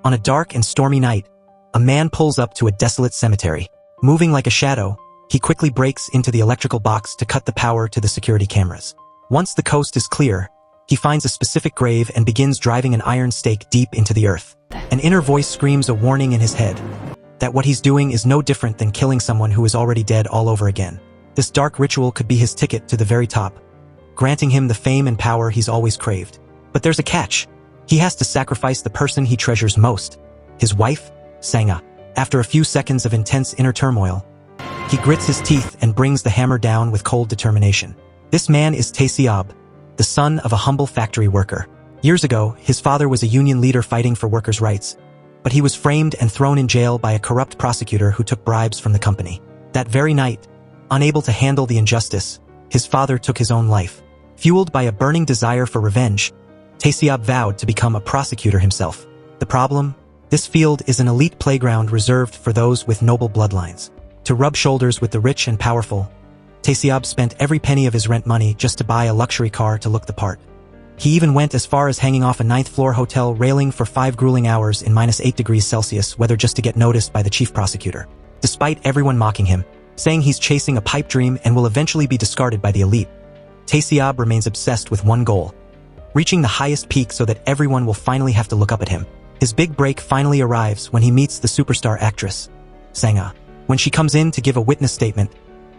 On a dark and stormy night, a man pulls up to a desolate cemetery. Moving like a shadow, he quickly breaks into the electrical box to cut the power to the security cameras. Once the coast is clear, he finds a specific grave and begins driving an iron stake deep into the earth. An inner voice screams a warning in his head that what he's doing is no different than killing someone who is already dead all over again. This dark ritual could be his ticket to the very top, granting him the fame and power he's always craved. But there's a catch. He has to sacrifice the person he treasures most, his wife, Sanga. After a few seconds of intense inner turmoil, he grits his teeth and brings the hammer down with cold determination. This man is Taesiab, the son of a humble factory worker. Years ago, his father was a union leader fighting for workers' rights, but he was framed and thrown in jail by a corrupt prosecutor who took bribes from the company. That very night, unable to handle the injustice, his father took his own life. Fueled by a burning desire for revenge, Taesiab vowed to become a prosecutor himself. The problem? This field is an elite playground reserved for those with noble bloodlines. To rub shoulders with the rich and powerful, Taesiab spent every penny of his rent money just to buy a luxury car to look the part. He even went as far as hanging off a 9th-floor hotel railing for 5 grueling hours in -8 degrees Celsius weather just to get noticed by the chief prosecutor. Despite everyone mocking him, saying he's chasing a pipe dream and will eventually be discarded by the elite, Taesiab remains obsessed with one goal: reaching the highest peak so that everyone will finally have to look up at him. His big break finally arrives when he meets the superstar actress, Sanga. When she comes in to give a witness statement,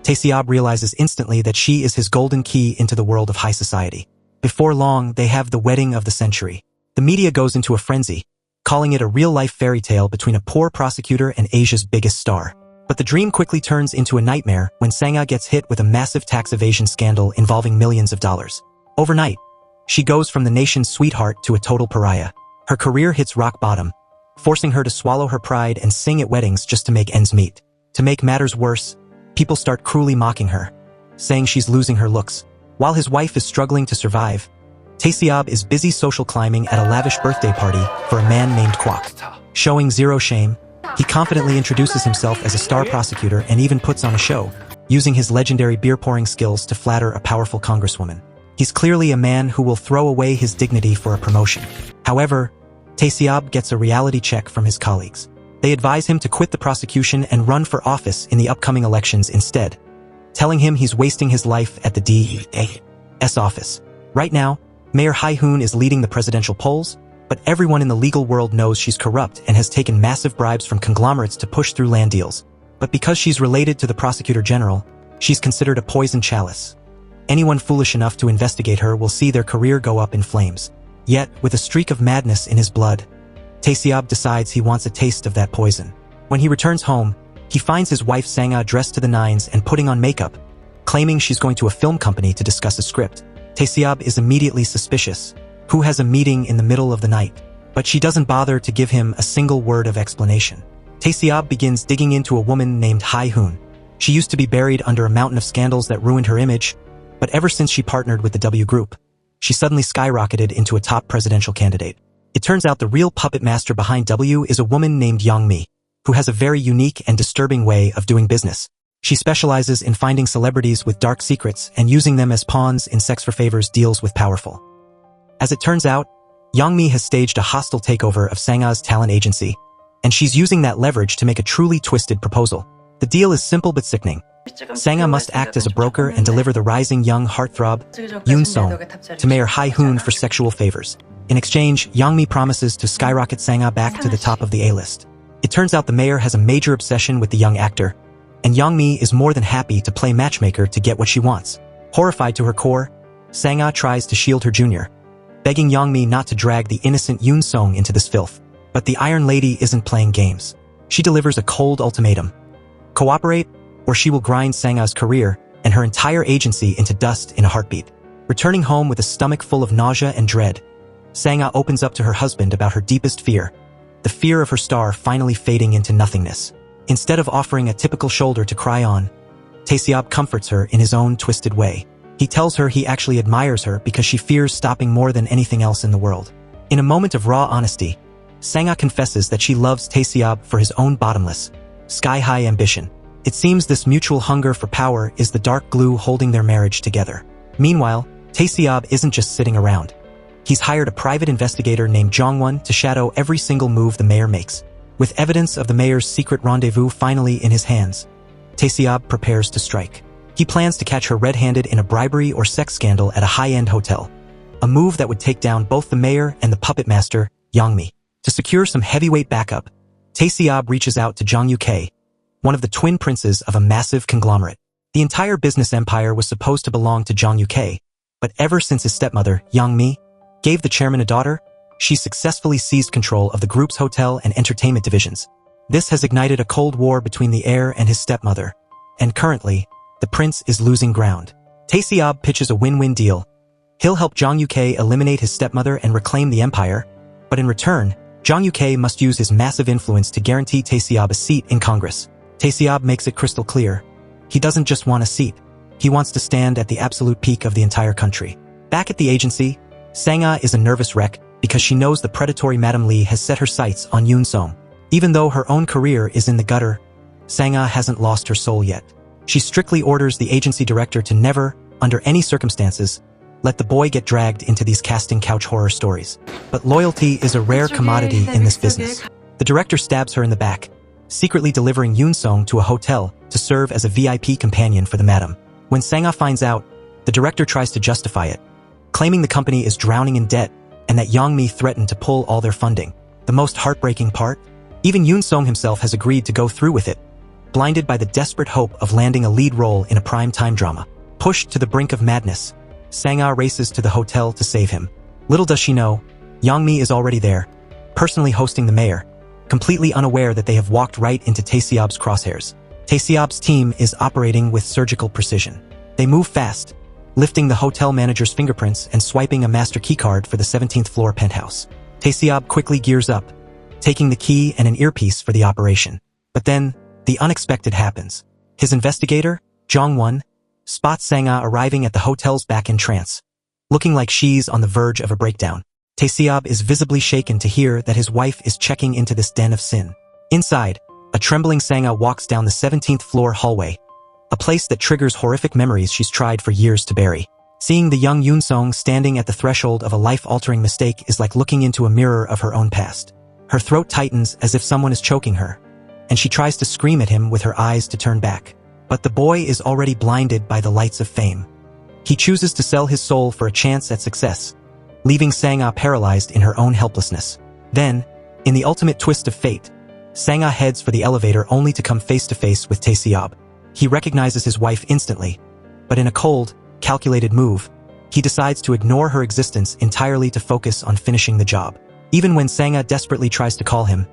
Taesiab realizes instantly that she is his golden key into the world of high society. Before long, they have the wedding of the century. The media goes into a frenzy, calling it a real-life fairy tale between a poor prosecutor and Asia's biggest star. But the dream quickly turns into a nightmare when Sanga gets hit with a massive tax evasion scandal involving millions of dollars. Overnight, she goes from the nation's sweetheart to a total pariah. Her career hits rock bottom, forcing her to swallow her pride and sing at weddings just to make ends meet. To make matters worse, people start cruelly mocking her, saying she's losing her looks. While his wife is struggling to survive, Taesiab is busy social climbing at a lavish birthday party for a man named Kwok. Showing zero shame, he confidently introduces himself as a star prosecutor and even puts on a show, using his legendary beer-pouring skills to flatter a powerful congresswoman. He's clearly a man who will throw away his dignity for a promotion. However, Taesiab gets a reality check from his colleagues. They advise him to quit the prosecution and run for office in the upcoming elections instead, telling him he's wasting his life at the DA's office. Right now, Mayor Hae-hoon is leading the presidential polls, but everyone in the legal world knows she's corrupt and has taken massive bribes from conglomerates to push through land deals. But because she's related to the prosecutor general, she's considered a poison chalice. Anyone foolish enough to investigate her will see their career go up in flames. Yet, with a streak of madness in his blood, Taesiab decides he wants a taste of that poison. When he returns home, he finds his wife Sanga dressed to the nines and putting on makeup, claiming she's going to a film company to discuss a script. Taesiab is immediately suspicious. Who has a meeting in the middle of the night? But she doesn't bother to give him a single word of explanation. Taesiab begins digging into a woman named Hae-hoon. She used to be buried under a mountain of scandals that ruined her image, but ever since she partnered with the W Group, she suddenly skyrocketed into a top presidential candidate. It turns out the real puppet master behind W is a woman named Young-mi, who has a very unique and disturbing way of doing business. She specializes in finding celebrities with dark secrets and using them as pawns in sex-for-favors deals with powerful. As it turns out, Young-mi has staged a hostile takeover of Sanga's talent agency, and she's using that leverage to make a truly twisted proposal. The deal is simple but sickening. Sanga must act as a broker and deliver the rising young heartthrob, Yoon-sung, to Mayor Hae-hoon for sexual favors. In exchange, Young-mi promises to skyrocket Sanga back to the top of the A-list. It turns out the mayor has a major obsession with the young actor, and Young-mi is more than happy to play matchmaker to get what she wants. Horrified to her core, Sanga tries to shield her junior, begging Young-mi not to drag the innocent Yoon-sung into this filth. But the Iron Lady isn't playing games. She delivers a cold ultimatum. Cooperate, or she will grind Sanga's career and her entire agency into dust in a heartbeat. Returning home with a stomach full of nausea and dread, Sanga opens up to her husband about her deepest fear, the fear of her star finally fading into nothingness. Instead of offering a typical shoulder to cry on, Taesiab comforts her in his own twisted way. He tells her he actually admires her because she fears stopping more than anything else in the world. In a moment of raw honesty, Sanga confesses that she loves Taesiab for his own bottomless, sky-high ambition. It seems this mutual hunger for power is the dark glue holding their marriage together. Meanwhile, Taesiab isn't just sitting around. He's hired a private investigator named Jongwon to shadow every single move the mayor makes. With evidence of the mayor's secret rendezvous finally in his hands, Tae-seob prepares to strike. He plans to catch her red-handed in a bribery or sex scandal at a high-end hotel, a move that would take down both the mayor and the puppet master, Young-mi. To secure some heavyweight backup, Tae-seob reaches out to Jong Uk, one of the twin princes of a massive conglomerate. The entire business empire was supposed to belong to Jong Uk, but ever since his stepmother, Young-mi, gave the chairman a daughter, she successfully seized control of the group's hotel and entertainment divisions. This has ignited a cold war between the heir and his stepmother, and currently, the prince is losing ground. Tae-seob pitches a win-win deal. He'll help Jong Uk eliminate his stepmother and reclaim the empire, but in return, Jong Uk must use his massive influence to guarantee Tae-seob a seat in Congress. Tae-seob makes it crystal clear. He doesn't just want a seat. He wants to stand at the absolute peak of the entire country. Back at the agency, Sang-ah is a nervous wreck because she knows the predatory Madam Lee has set her sights on Yoon Song. Even though her own career is in the gutter, Sang-ah hasn't lost her soul yet. She strictly orders the agency director to never, under any circumstances, let the boy get dragged into these casting couch horror stories. But loyalty is a rare commodity in this business. The director stabs her in the back, secretly delivering Yoon Song to a hotel to serve as a VIP companion for the madam. When Sang-ah finds out, the director tries to justify it, claiming the company is drowning in debt and that Young-mi threatened to pull all their funding. The most heartbreaking part? Even Yoon Song himself has agreed to go through with it, blinded by the desperate hope of landing a lead role in a prime-time drama. Pushed to the brink of madness, Sang-ah races to the hotel to save him. Little does she know, Young-mi is already there, personally hosting the mayor, completely unaware that they have walked right into Tae-seob's crosshairs. Tae-seob's team is operating with surgical precision. They move fast, lifting the hotel manager's fingerprints and swiping a master keycard for the 17th floor penthouse. Tae-seob quickly gears up, taking the key and an earpiece for the operation. But then, the unexpected happens. His investigator, Jong-won, spots Sang-ah arriving at the hotel's back entrance, looking like she's on the verge of a breakdown. Tae-seob is visibly shaken to hear that his wife is checking into this den of sin. Inside, a trembling Sang-ah walks down the 17th floor hallway, a place that triggers horrific memories she's tried for years to bury. Seeing the young Yoon Song standing at the threshold of a life-altering mistake is like looking into a mirror of her own past. Her throat tightens as if someone is choking her, and she tries to scream at him with her eyes to turn back. But the boy is already blinded by the lights of fame. He chooses to sell his soul for a chance at success, leaving Sang-ah paralyzed in her own helplessness. Then, in the ultimate twist of fate, Sang-ah heads for the elevator only to come face-to-face with Tae-seob. He recognizes his wife instantly, but in a cold, calculated move, he decides to ignore her existence entirely to focus on finishing the job. Even when Sang-ah desperately tries to call him,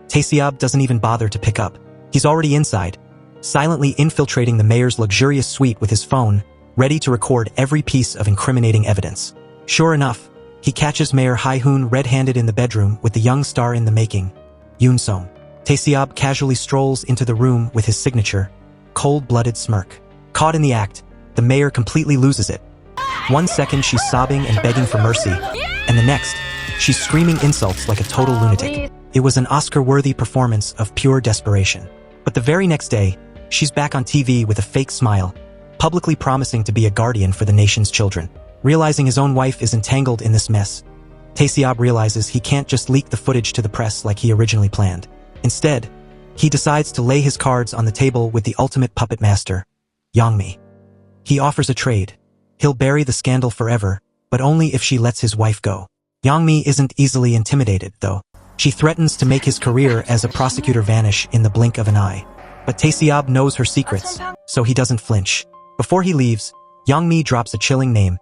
Tae-seob doesn't even bother to pick up. He's already inside, silently infiltrating the mayor's luxurious suite with his phone, ready to record every piece of incriminating evidence. Sure enough, he catches Mayor Hae-hoon red-handed in the bedroom with the young star in the making, Yoon Song. Tae-seob casually strolls into the room with his signature, cold-blooded smirk. Caught in the act, the mayor completely loses it. 1 second she's sobbing and begging for mercy, and the next, she's screaming insults like a total lunatic. It was an Oscar-worthy performance of pure desperation. But the very next day, she's back on TV with a fake smile, publicly promising to be a guardian for the nation's children. Realizing his own wife is entangled in this mess, Tae-seob realizes he can't just leak the footage to the press like he originally planned. Instead, he decides to lay his cards on the table with the ultimate puppet master, Young-mi. He offers a trade. He'll bury the scandal forever, but only if she lets his wife go. Young-mi isn't easily intimidated, though. She threatens to make his career as a prosecutor vanish in the blink of an eye. But Tae-seob knows her secrets, so he doesn't flinch. Before he leaves, Young-mi drops a chilling name,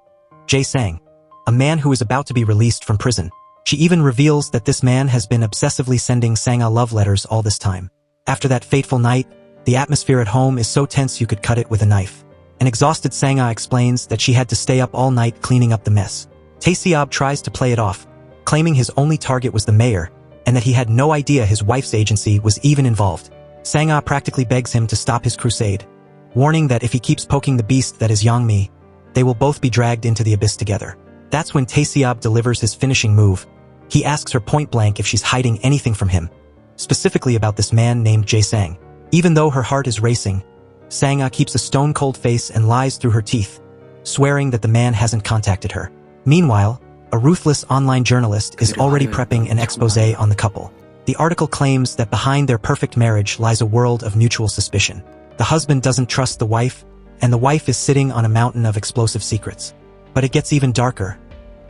Jae-sang, a man who is about to be released from prison. She even reveals that this man has been obsessively sending Sang-ah love letters all this time. After that fateful night, the atmosphere at home is so tense you could cut it with a knife. An exhausted Sang-ah explains that she had to stay up all night cleaning up the mess. Tae-seob tries to play it off, claiming his only target was the mayor, and that he had no idea his wife's agency was even involved. Sang-ah practically begs him to stop his crusade, warning that if he keeps poking the beast that is Young-mi, they will both be dragged into the abyss together. That's when Tae-seob delivers his finishing move. He asks her point-blank if she's hiding anything from him, specifically about this man named Jae-sang. Even though her heart is racing, Sang-ah keeps a stone-cold face and lies through her teeth, swearing that the man hasn't contacted her. Meanwhile, a ruthless online journalist is already prepping an exposé on the couple. The article claims that behind their perfect marriage lies a world of mutual suspicion. The husband doesn't trust the wife, and the wife is sitting on a mountain of explosive secrets. But it gets even darker.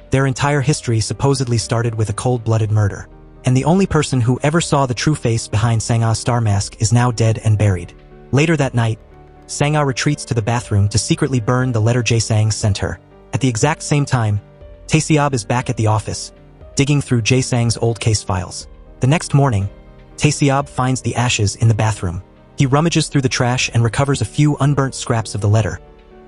Their entire history supposedly started with a cold-blooded murder. And the only person who ever saw the true face behind Sang-a's star mask is now dead and buried. Later that night, Sang-a retreats to the bathroom to secretly burn the letter Jae-sang sent her. At the exact same time, Tae-seob is back at the office, digging through Jae-sang's old case files. The next morning, Tae-seob finds the ashes in the bathroom. He rummages through the trash and recovers a few unburnt scraps of the letter,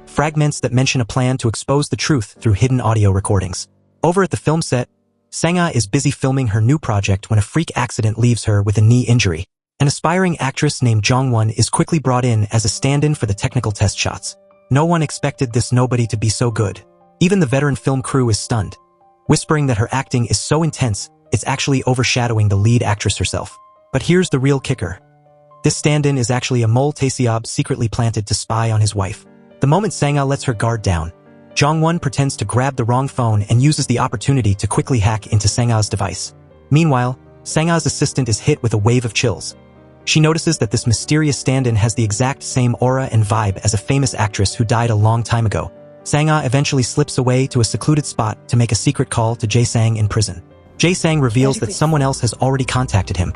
fragments that mention a plan to expose the truth through hidden audio recordings. Over at the film set, Sang-a is busy filming her new project when a freak accident leaves her with a knee injury. An aspiring actress named Jong-won is quickly brought in as a stand-in for the technical test shots. No one expected this nobody to be so good. Even the veteran film crew is stunned, whispering that her acting is so intense, it's actually overshadowing the lead actress herself. But here's the real kicker. This stand-in is actually a mole Tae-seob secretly planted to spy on his wife. The moment Sang-a lets her guard down, Jong-won pretends to grab the wrong phone and uses the opportunity to quickly hack into Sang-a's device. Meanwhile, Sang-a's assistant is hit with a wave of chills. She notices that this mysterious stand-in has the exact same aura and vibe as a famous actress who died a long time ago. Sang-a eventually slips away to a secluded spot to make a secret call to Jae-sang in prison. Jae-sang reveals that someone else has already contacted him,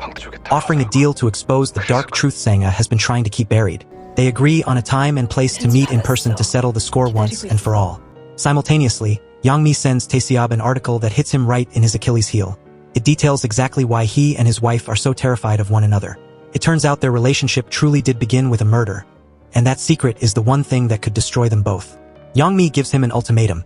offering a deal to expose the dark truth Sang-a has been trying to keep buried. They agree on a time and place to meet in person to settle the score once and for all. Simultaneously, Yang-mi sends Tae-seob an article that hits him right in his Achilles heel. It details exactly why he and his wife are so terrified of one another. It turns out their relationship truly did begin with a murder, and that secret is the one thing that could destroy them both. Yang-mi gives him an ultimatum.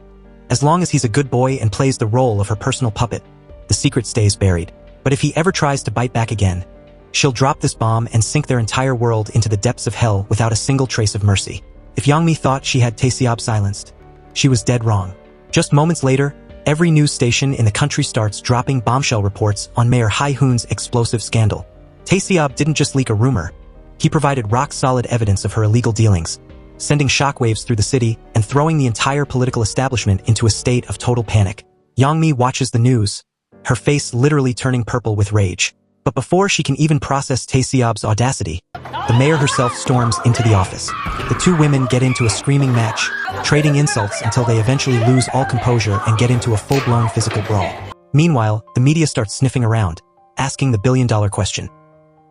As long as he's a good boy and plays the role of her personal puppet, the secret stays buried. But if he ever tries to bite back again, she'll drop this bomb and sink their entire world into the depths of hell without a single trace of mercy. If Yang-mi thought she had Tae-seob silenced, she was dead wrong. Just moments later, every news station in the country starts dropping bombshell reports on Mayor Hae-hoon's explosive scandal. Tae-seob didn't just leak a rumor, he provided rock-solid evidence of her illegal dealings, sending shockwaves through the city and throwing the entire political establishment into a state of total panic. Yang-mi watches the news, her face literally turning purple with rage. But before she can even process Tae-seob's audacity, the mayor herself storms into the office. The two women get into a screaming match, trading insults until they eventually lose all composure and get into a full-blown physical brawl. Meanwhile, the media starts sniffing around, asking the billion-dollar question.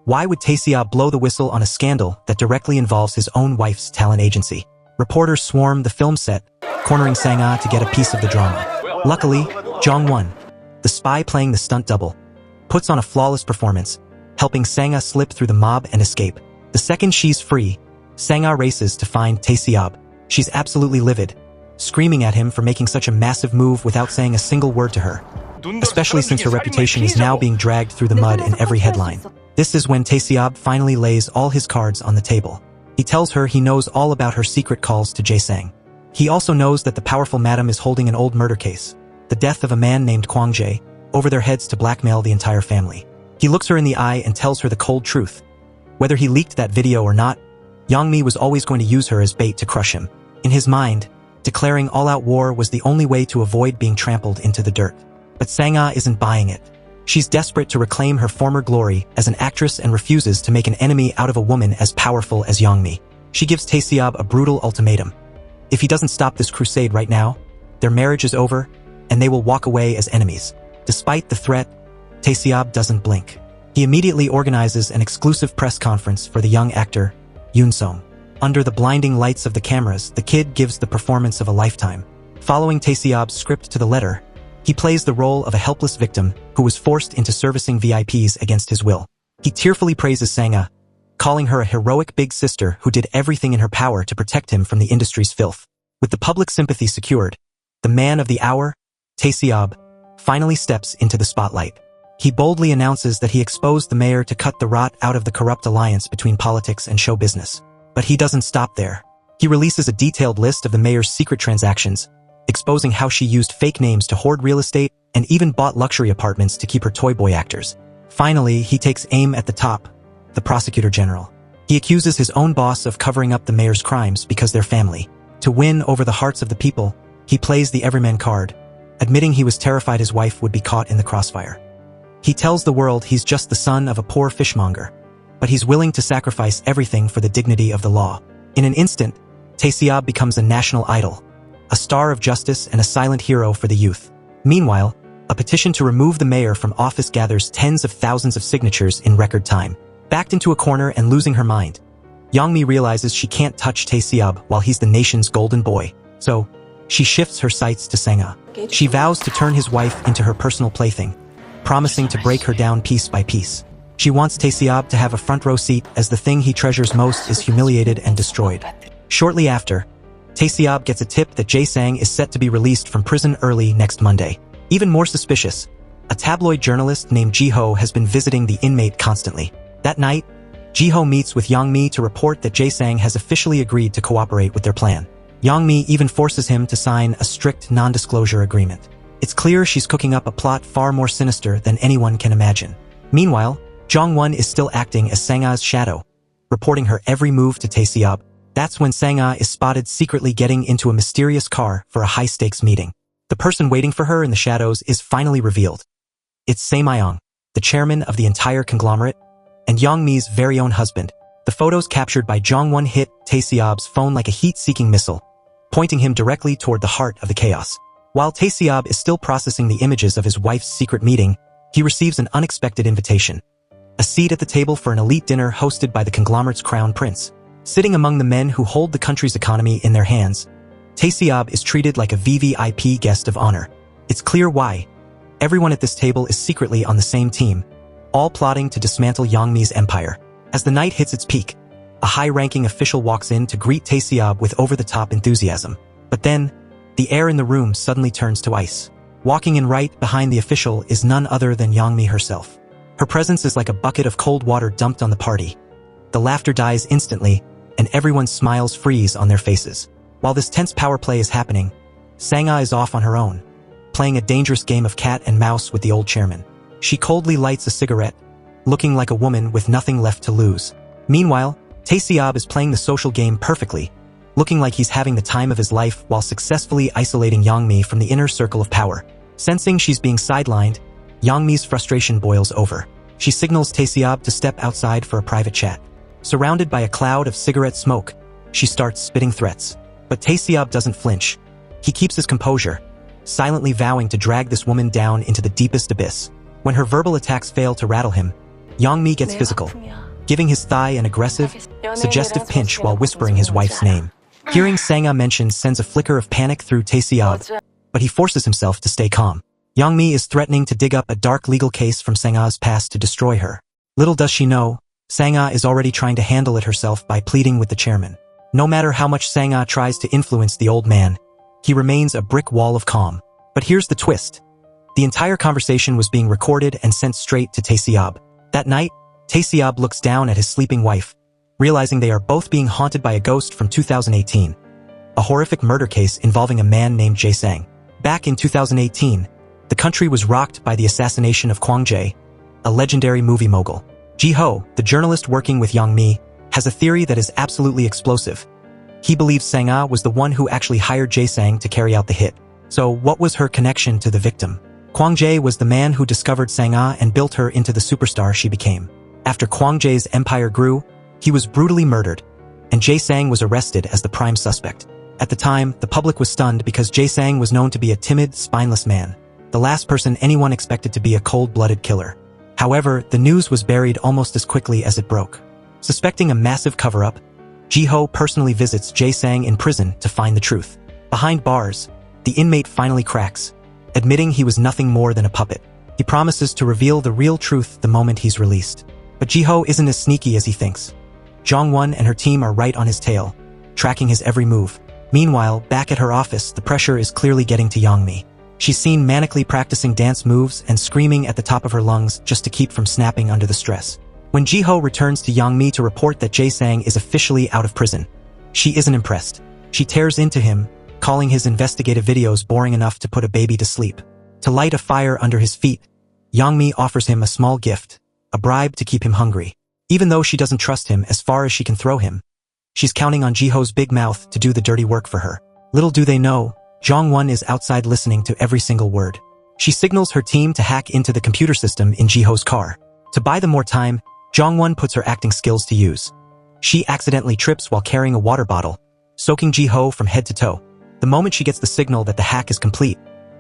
Why would Tae-seob blow the whistle on a scandal that directly involves his own wife's talent agency? Reporters swarm the film set, cornering Sang-a to get a piece of the drama. Luckily, Jong-won, the spy playing the stunt double, puts on a flawless performance, helping Sang-a slip through the mob and escape. The second she's free, Sang-a races to find Tae-seob. She's absolutely livid, screaming at him for making such a massive move without saying a single word to her, especially since her reputation is now being dragged through the mud in every headline. This is when Tae-seob finally lays all his cards on the table. He tells her he knows all about her secret calls to Jae-sang. He also knows that the powerful madam is holding an old murder case, the death of a man named Kwang Jae, over their heads to blackmail the entire family. He looks her in the eye and tells her the cold truth. Whether he leaked that video or not, Yang-mi was always going to use her as bait to crush him. In his mind, declaring all-out war was the only way to avoid being trampled into the dirt. But Sang-a isn't buying it. She's desperate to reclaim her former glory as an actress and refuses to make an enemy out of a woman as powerful as Yang-mi. She gives Tae-seob a brutal ultimatum. If he doesn't stop this crusade right now, their marriage is over, and they will walk away as enemies. Despite the threat, Tae-seob doesn't blink. He immediately organizes an exclusive press conference for the young actor, Yoon-sung. Under the blinding lights of the cameras, the kid gives the performance of a lifetime. Following Tae-seob's script to the letter, he plays the role of a helpless victim who was forced into servicing VIPs against his will. He tearfully praises Sang-a, calling her a heroic big sister who did everything in her power to protect him from the industry's filth. With the public sympathy secured, the man of the hour, Tae-seob, finally steps into the spotlight. He boldly announces that he exposed the mayor to cut the rot out of the corrupt alliance between politics and show business. But he doesn't stop there. He releases a detailed list of the mayor's secret transactions, exposing how she used fake names to hoard real estate and even bought luxury apartments to keep her toy boy actors. Finally, he takes aim at the top, the prosecutor general. He accuses his own boss of covering up the mayor's crimes because they're family. To win over the hearts of the people, he plays the everyman card, admitting he was terrified his wife would be caught in the crossfire. He tells the world he's just the son of a poor fishmonger, but he's willing to sacrifice everything for the dignity of the law. In an instant, Tae-seob becomes a national idol, a star of justice and a silent hero for the youth. Meanwhile, a petition to remove the mayor from office gathers tens of thousands of signatures in record time. Backed into a corner and losing her mind, Youngmi realizes she can't touch Tae-seob while he's the nation's golden boy. So, she shifts her sights to Sang-ah. She vows to turn his wife into her personal plaything, promising to break her down piece by piece. She wants Tae-seob to have a front row seat as the thing he treasures most is humiliated and destroyed. Shortly after, Tae-seob gets a tip that Jae-sang is set to be released from prison early next Monday. Even more suspicious, a tabloid journalist named Ji-ho has been visiting the inmate constantly. That night, Ji-ho meets with Youngmi to report that Jae-sang has officially agreed to cooperate with their plan. Youngmi even forces him to sign a strict non-disclosure agreement. It's clear she's cooking up a plot far more sinister than anyone can imagine. Meanwhile, Jong-won is still acting as Sang-ah's shadow, reporting her every move to Tae-seob. That's when Sang-ah is spotted secretly getting into a mysterious car for a high-stakes meeting. The person waiting for her in the shadows is finally revealed. It's Se-myung, the chairman of the entire conglomerate, and Youngmi's very own husband. The photos captured by Jong-won hit Tae-seob's phone like a heat-seeking missile, pointing him directly toward the heart of the chaos. While Tae-seob is still processing the images of his wife's secret meeting, he receives an unexpected invitation. A seat at the table for an elite dinner hosted by the conglomerate's crown prince. Sitting among the men who hold the country's economy in their hands, Tae-seob is treated like a VVIP guest of honor. It's clear why. Everyone at this table is secretly on the same team, all plotting to dismantle Youngmi's empire. As the night hits its peak, a high-ranking official walks in to greet Tae-seob with over-the-top enthusiasm. But then, the air in the room suddenly turns to ice. Walking in right behind the official is none other than Youngmi herself. Her presence is like a bucket of cold water dumped on the party. The laughter dies instantly, and everyone's smiles freeze on their faces. While this tense power play is happening, Sang-ah is off on her own, playing a dangerous game of cat and mouse with the old chairman. She coldly lights a cigarette, looking like a woman with nothing left to lose. Meanwhile, Tae-seob is playing the social game perfectly, looking like he's having the time of his life while successfully isolating Youngmi from the inner circle of power. Sensing she's being sidelined, Youngmi's frustration boils over. She signals Tae-seob to step outside for a private chat. Surrounded by a cloud of cigarette smoke, she starts spitting threats. But Tae-seob doesn't flinch. He keeps his composure, silently vowing to drag this woman down into the deepest abyss. When her verbal attacks fail to rattle him, Youngmi gets physical, giving his thigh an aggressive, suggestive pinch while whispering his wife's name. Hearing Sang-ah mentioned sends a flicker of panic through Tae-seob, but he forces himself to stay calm. Youngmi is threatening to dig up a dark legal case from Sang-ah's past to destroy her. Little does she know, Sang-ah is already trying to handle it herself by pleading with the chairman. No matter how much Sang-ah tries to influence the old man, he remains a brick wall of calm. But here's the twist. The entire conversation was being recorded and sent straight to Tae-seob. That night, Tae-seob looks down at his sleeping wife, realizing they are both being haunted by a ghost from 2018. A horrific murder case involving a man named Jae-sang. Back in 2018, the country was rocked by the assassination of Kwang Jae, a legendary movie mogul. Ji-ho, the journalist working with Youngmi, has a theory that is absolutely explosive. He believes Sang-ah was the one who actually hired Jae-sang to carry out the hit. So what was her connection to the victim? Kwang Jae was the man who discovered Sang-ah and built her into the superstar she became. After Kwang Jae's empire grew, he was brutally murdered, and Jae-sang was arrested as the prime suspect. At the time, the public was stunned because Jae-sang was known to be a timid, spineless man, the last person anyone expected to be a cold-blooded killer. However, the news was buried almost as quickly as it broke. Suspecting a massive cover-up, Ji-ho personally visits Jae-sang in prison to find the truth. Behind bars, the inmate finally cracks, admitting he was nothing more than a puppet. He promises to reveal the real truth the moment he's released. But Ji-ho isn't as sneaky as he thinks. Jong-won and her team are right on his tail, tracking his every move. Meanwhile, back at her office, the pressure is clearly getting to Youngmi. She's seen manically practicing dance moves and screaming at the top of her lungs just to keep from snapping under the stress. When Ji-ho returns to Youngmi to report that Jae-sang is officially out of prison, she isn't impressed. She tears into him, calling his investigative videos boring enough to put a baby to sleep. To light a fire under his feet, Youngmi offers him a small gift, a bribe to keep him hungry. Even though she doesn't trust him as far as she can throw him, she's counting on Ji-ho's big mouth to do the dirty work for her. Little do they know, Jong-won is outside listening to every single word. She signals her team to hack into the computer system in Ji-ho's car. To buy them more time, Jong-won puts her acting skills to use. She accidentally trips while carrying a water bottle, soaking Ji-ho from head to toe. The moment she gets the signal that the hack is complete,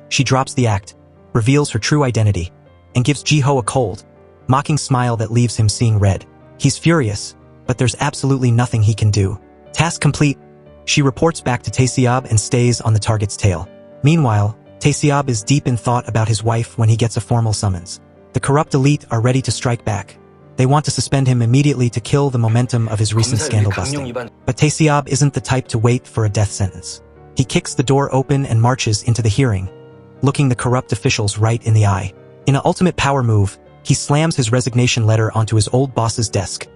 she drops the act, reveals her true identity, and gives Ji-ho a cold, mocking smile that leaves him seeing red. He's furious, but there's absolutely nothing he can do. Task complete. She reports back to Tae-seob and stays on the target's tail. Meanwhile, Tae-seob is deep in thought about his wife when he gets a formal summons. The corrupt elite are ready to strike back. They want to suspend him immediately to kill the momentum of his recent scandal busting. But Tae-seob isn't the type to wait for a death sentence. He kicks the door open and marches into the hearing, looking the corrupt officials right in the eye. In an ultimate power move, he slams his resignation letter onto his old boss's desk.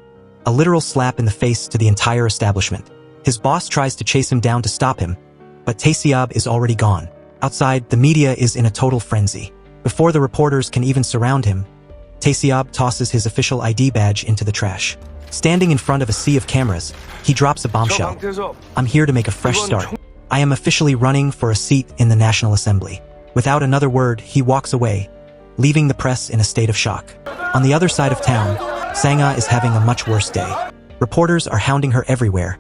A literal slap in the face to the entire establishment. His boss tries to chase him down to stop him, but Tae-seob is already gone. Outside, the media is in a total frenzy. Before the reporters can even surround him, Tae-seob tosses his official ID badge into the trash. Standing in front of a sea of cameras, he drops a bombshell. "I'm here to make a fresh start. I am officially running for a seat in the National Assembly." Without another word, he walks away, leaving the press in a state of shock. On the other side of town, Sang-ah is having a much worse day. Reporters are hounding her everywhere,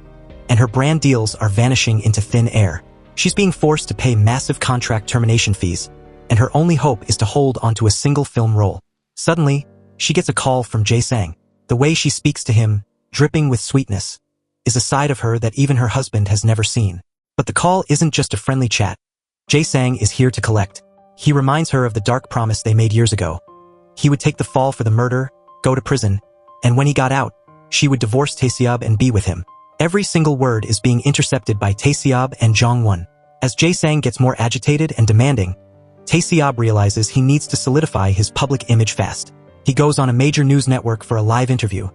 and her brand deals are vanishing into thin air. She's being forced to pay massive contract termination fees, and her only hope is to hold onto a single film role. Suddenly, she gets a call from Jae-sang. The way she speaks to him, dripping with sweetness, is a side of her that even her husband has never seen. But the call isn't just a friendly chat. Jae-sang is here to collect. He reminds her of the dark promise they made years ago. He would take the fall for the murder, go to prison, and when he got out, she would divorce Tae-seob and be with him. Every single word is being intercepted by Tae-seob and Jong-won. As Jae-sang gets more agitated and demanding, Tae-seob realizes he needs to solidify his public image fast. He goes on a major news network for a live interview,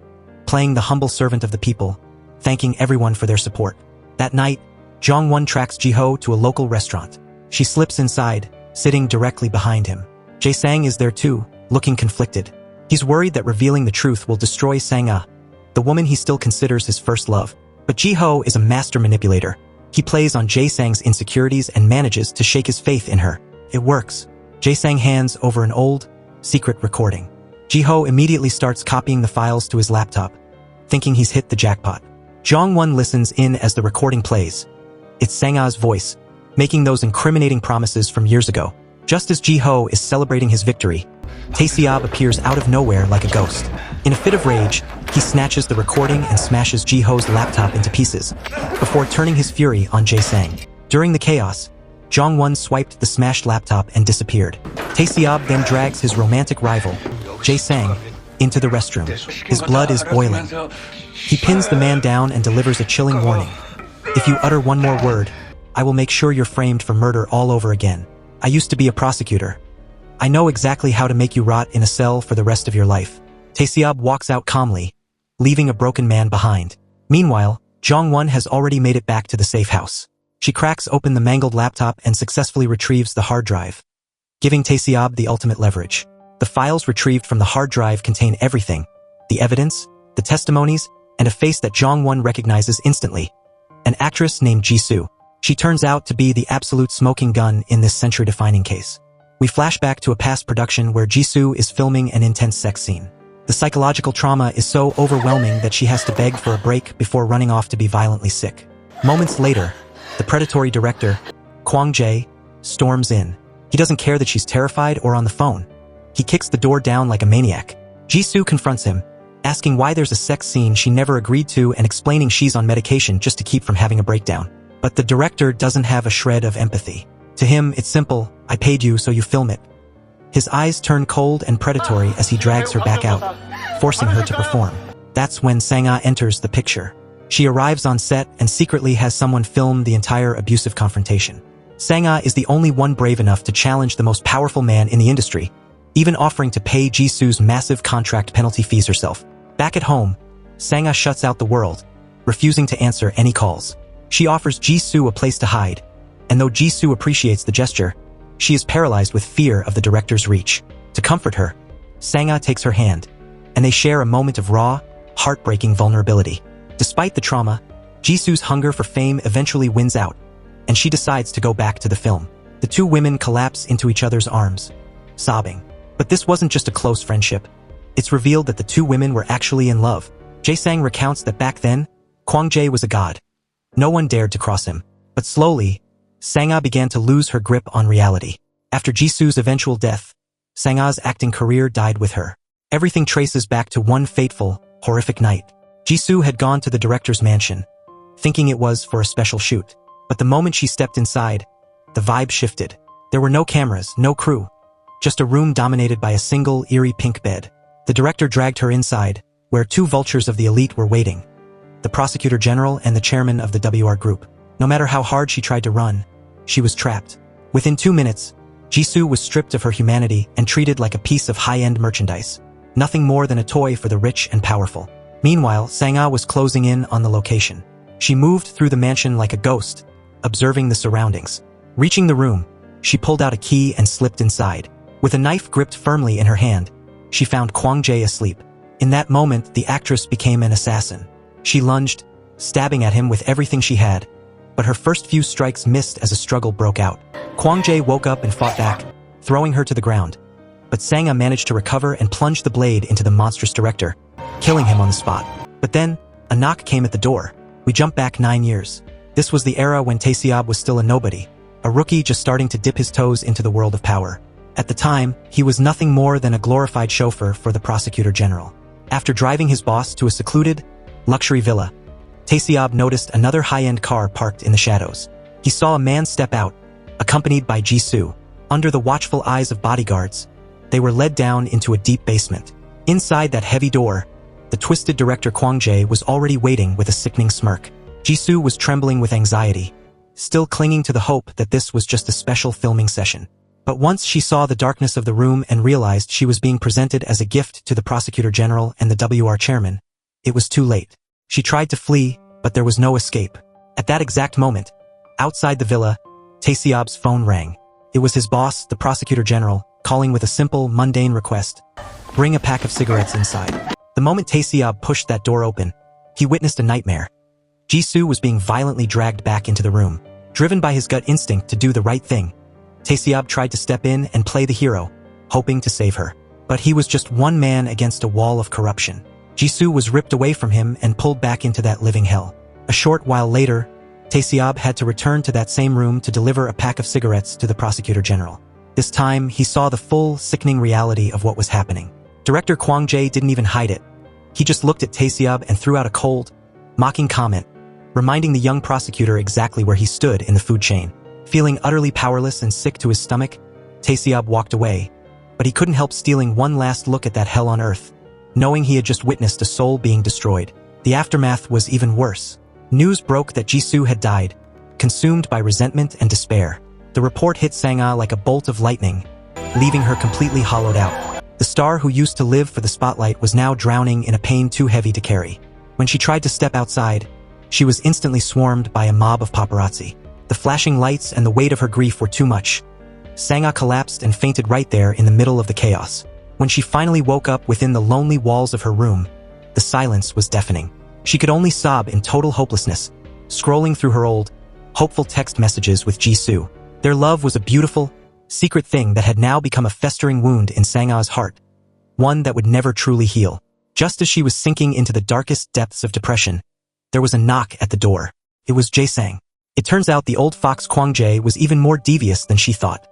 playing the humble servant of the people, thanking everyone for their support. That night, Jong-won tracks Ji-ho to a local restaurant. She slips inside, sitting directly behind him. Jae-sang is there too, looking conflicted. He's worried that revealing the truth will destroy Sang-ah, the woman he still considers his first love. But Ji-ho is a master manipulator. He plays on Jae-sang's insecurities and manages to shake his faith in her. It works. Jae-sang hands over an old, secret recording. Ji-ho immediately starts copying the files to his laptop, thinking he's hit the jackpot. Jong-won listens in as the recording plays. It's Sang-ah's voice, making those incriminating promises from years ago. Just as Ji-ho is celebrating his victory, Tae-seob appears out of nowhere like a ghost. In a fit of rage, he snatches the recording and smashes Ji-ho's laptop into pieces, before turning his fury on Jae-sang. During the chaos, Jong-won swiped the smashed laptop and disappeared. Tae-seob then drags his romantic rival, Jae-sang, into the restroom. His blood is boiling. He pins the man down and delivers a chilling warning. "If you utter one more word, I will make sure you're framed for murder all over again. I used to be a prosecutor. I know exactly how to make you rot in a cell for the rest of your life." Tae-seob walks out calmly, leaving a broken man behind. Meanwhile, Jong-won has already made it back to the safe house. She cracks open the mangled laptop and successfully retrieves the hard drive, giving Tae-seob the ultimate leverage. The files retrieved from the hard drive contain everything: the evidence, the testimonies, and a face that Jong-won recognizes instantly: an actress named Ji-soo. She turns out to be the absolute smoking gun in this century-defining case. We flash back to a past production where Ji-soo is filming an intense sex scene. The psychological trauma is so overwhelming that she has to beg for a break before running off to be violently sick. Moments later, the predatory director, Kwang Jae, storms in. He doesn't care that she's terrified or on the phone. He kicks the door down like a maniac. Ji-soo confronts him, asking why there's a sex scene she never agreed to and explaining she's on medication just to keep from having a breakdown. But the director doesn't have a shred of empathy. To him, it's simple: "I paid you, so you film it." His eyes turn cold and predatory as he drags her back out, forcing her to perform. That's when Sang-ah enters the picture. She arrives on set and secretly has someone film the entire abusive confrontation. Sang-ah is the only one brave enough to challenge the most powerful man in the industry, even offering to pay Ji-soo's massive contract penalty fees herself. Back at home, Sang-ah shuts out the world, refusing to answer any calls. She offers Ji-soo a place to hide, and though Ji-soo appreciates the gesture, she is paralyzed with fear of the director's reach. To comfort her, Sang-ah takes her hand, and they share a moment of raw, heartbreaking vulnerability. Despite the trauma, Ji-soo's hunger for fame eventually wins out, and she decides to go back to the film. The two women collapse into each other's arms, sobbing. But this wasn't just a close friendship. It's revealed that the two women were actually in love. Jae-sang recounts that back then, Kwang-jae was a god. No one dared to cross him. But slowly, Sang-ah began to lose her grip on reality. After Jisoo's eventual death, Sang-ah's acting career died with her. Everything traces back to one fateful, horrific night. Jisoo had gone to the director's mansion, thinking it was for a special shoot. But the moment she stepped inside, the vibe shifted. There were no cameras, no crew, just a room dominated by a single, eerie pink bed. The director dragged her inside, where two vultures of the elite were waiting, the prosecutor general and the chairman of the WR group. No matter how hard she tried to run, she was trapped. Within 2 minutes, Jisoo was stripped of her humanity and treated like a piece of high-end merchandise, nothing more than a toy for the rich and powerful. Meanwhile, Sang-ah was closing in on the location. She moved through the mansion like a ghost, observing the surroundings. Reaching the room, she pulled out a key and slipped inside. With a knife gripped firmly in her hand, she found Kwang-jae asleep. In that moment, the actress became an assassin. She lunged, stabbing at him with everything she had, but her first few strikes missed as a struggle broke out. Kwang-jae woke up and fought back, throwing her to the ground. But Sang-ah managed to recover and plunged the blade into the monstrous director, killing him on the spot. But then, a knock came at the door. We jump back 9 years. This was the era when Tae-seob was still a nobody, a rookie just starting to dip his toes into the world of power. At the time, he was nothing more than a glorified chauffeur for the prosecutor general. After driving his boss to a secluded, luxury villa, Tae-seob noticed another high-end car parked in the shadows. He saw a man step out, accompanied by Jisoo. Under the watchful eyes of bodyguards, they were led down into a deep basement. Inside that heavy door, the twisted director Kwang-jae was already waiting with a sickening smirk. Jisoo was trembling with anxiety, still clinging to the hope that this was just a special filming session. But once she saw the darkness of the room and realized she was being presented as a gift to the prosecutor general and the WR chairman, it was too late. She tried to flee, but there was no escape. At that exact moment, outside the villa, Tae-seob's phone rang. It was his boss, the prosecutor general, calling with a simple, mundane request: bring a pack of cigarettes inside. The moment Tae-seob pushed that door open, he witnessed a nightmare. Jisoo was being violently dragged back into the room. Driven by his gut instinct to do the right thing, Tae-seob tried to step in and play the hero, hoping to save her. But he was just one man against a wall of corruption. Jisoo was ripped away from him and pulled back into that living hell. A short while later, Tae-seob had to return to that same room to deliver a pack of cigarettes to the prosecutor general. This time, he saw the full, sickening reality of what was happening. Director Kwang-jae didn't even hide it. He just looked at Tae-seob and threw out a cold, mocking comment, reminding the young prosecutor exactly where he stood in the food chain. Feeling utterly powerless and sick to his stomach, Tae-seob walked away, but he couldn't help stealing one last look at that hell on earth, knowing he had just witnessed a soul being destroyed. The aftermath was even worse. News broke that Jisoo had died, consumed by resentment and despair. The report hit Sang-ah like a bolt of lightning, leaving her completely hollowed out. The star who used to live for the spotlight was now drowning in a pain too heavy to carry. When she tried to step outside, she was instantly swarmed by a mob of paparazzi. The flashing lights and the weight of her grief were too much. Sang-ah collapsed and fainted right there in the middle of the chaos. When she finally woke up within the lonely walls of her room, the silence was deafening. She could only sob in total hopelessness, scrolling through her old, hopeful text messages with Jisoo. Their love was a beautiful, secret thing that had now become a festering wound in Sang-ah's heart, one that would never truly heal. Just as she was sinking into the darkest depths of depression, there was a knock at the door. It was Jae-sang. It turns out the old fox Kwang-jae was even more devious than she thought.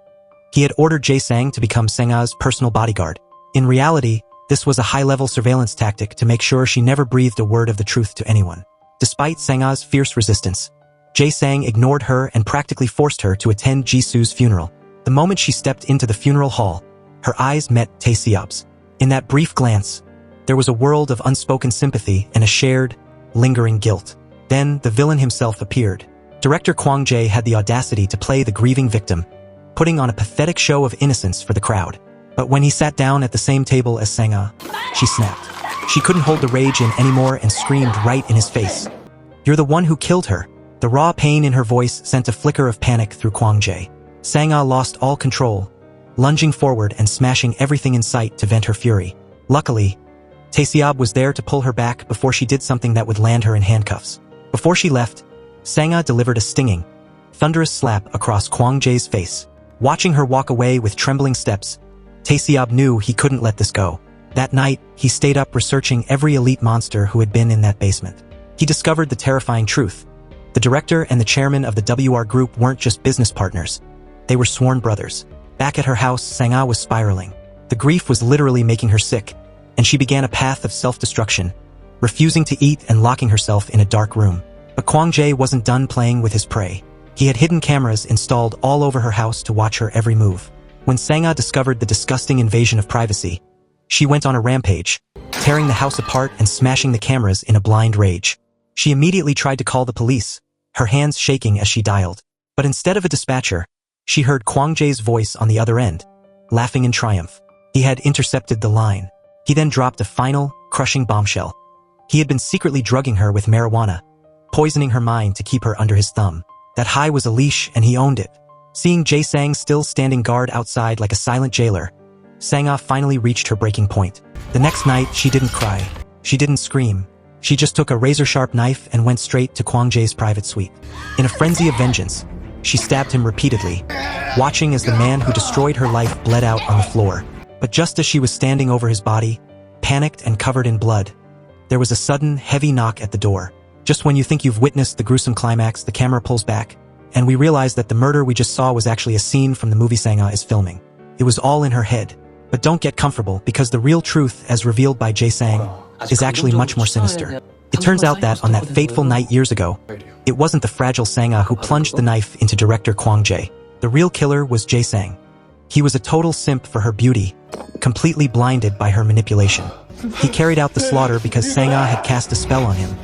He had ordered Jae-sang to become Sang-ah's personal bodyguard. In reality, this was a high-level surveillance tactic to make sure she never breathed a word of the truth to anyone. Despite Sang-ah's fierce resistance, Jae-sang ignored her and practically forced her to attend Jisoo's funeral. The moment she stepped into the funeral hall, her eyes met Tae-seob's. In that brief glance, there was a world of unspoken sympathy and a shared, lingering guilt. Then the villain himself appeared. Director Kwang-jae had the audacity to play the grieving victim, putting on a pathetic show of innocence for the crowd. But when he sat down at the same table as Sang-ah, she snapped. She couldn't hold the rage in anymore and screamed right in his face. "You're the one who killed her." The raw pain in her voice sent a flicker of panic through Kwang-jae. Sang-ah lost all control, lunging forward and smashing everything in sight to vent her fury. Luckily, Tae-seob was there to pull her back before she did something that would land her in handcuffs. Before she left, Sang-ah delivered a stinging, thunderous slap across Kwang Jae's face. Watching her walk away with trembling steps, Tae-seob knew he couldn't let this go. That night, he stayed up researching every elite monster who had been in that basement. He discovered the terrifying truth. The director and the chairman of the WR group weren't just business partners. They were sworn brothers. Back at her house, Sang-ah was spiraling. The grief was literally making her sick, and she began a path of self-destruction, refusing to eat and locking herself in a dark room. But Kwang Jae wasn't done playing with his prey. He had hidden cameras installed all over her house to watch her every move. When Sang-ah discovered the disgusting invasion of privacy, she went on a rampage, tearing the house apart and smashing the cameras in a blind rage. She immediately tried to call the police, her hands shaking as she dialed. But instead of a dispatcher, she heard Kwang Jae's voice on the other end, laughing in triumph. He had intercepted the line. He then dropped a final, crushing bombshell. He had been secretly drugging her with marijuana, poisoning her mind to keep her under his thumb. That high was a leash and he owned it. Seeing Jae-sang still standing guard outside like a silent jailer, Sang-ah finally reached her breaking point. The next night, she didn't cry. She didn't scream. She just took a razor-sharp knife and went straight to Kwang Jae's private suite. In a frenzy of vengeance, she stabbed him repeatedly, watching as the man who destroyed her life bled out on the floor. But just as she was standing over his body, panicked and covered in blood, there was a sudden, heavy knock at the door. Just when you think you've witnessed the gruesome climax, the camera pulls back, and we realize that the murder we just saw was actually a scene from the movie Sang-ah is filming. It was all in her head. But don't get comfortable, because the real truth, as revealed by Jae-sang, is actually much more sinister. It turns out that on that fateful night years ago, it wasn't the fragile Sang-ah who plunged the knife into director Kwang Jae. The real killer was Jae-sang. He was a total simp for her beauty, completely blinded by her manipulation. He carried out the slaughter because Sang-ah had cast a spell on him,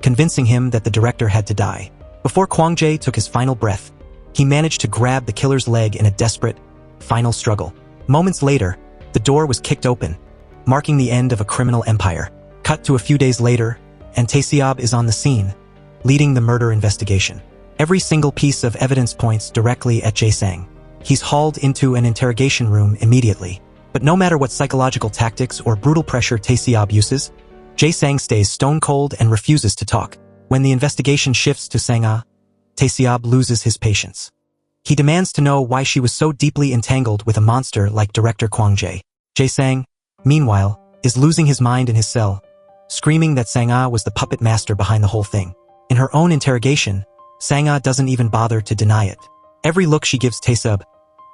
convincing him that the director had to die. Before Kwang Jae took his final breath, he managed to grab the killer's leg in a desperate, final struggle. Moments later, the door was kicked open, marking the end of a criminal empire. Cut to a few days later, and Tae-seob is on the scene, leading the murder investigation. Every single piece of evidence points directly at Jae-sang. He's hauled into an interrogation room immediately. But no matter what psychological tactics or brutal pressure Tae-seob uses, Jae-sang stays stone cold and refuses to talk. When the investigation shifts to Sang-ah, Tae-seob loses his patience. He demands to know why she was so deeply entangled with a monster like director Kwang Jae. Jae-sang, meanwhile, is losing his mind in his cell, screaming that Sang-ah was the puppet master behind the whole thing. In her own interrogation, Sang-ah doesn't even bother to deny it. Every look she gives Tae-seob,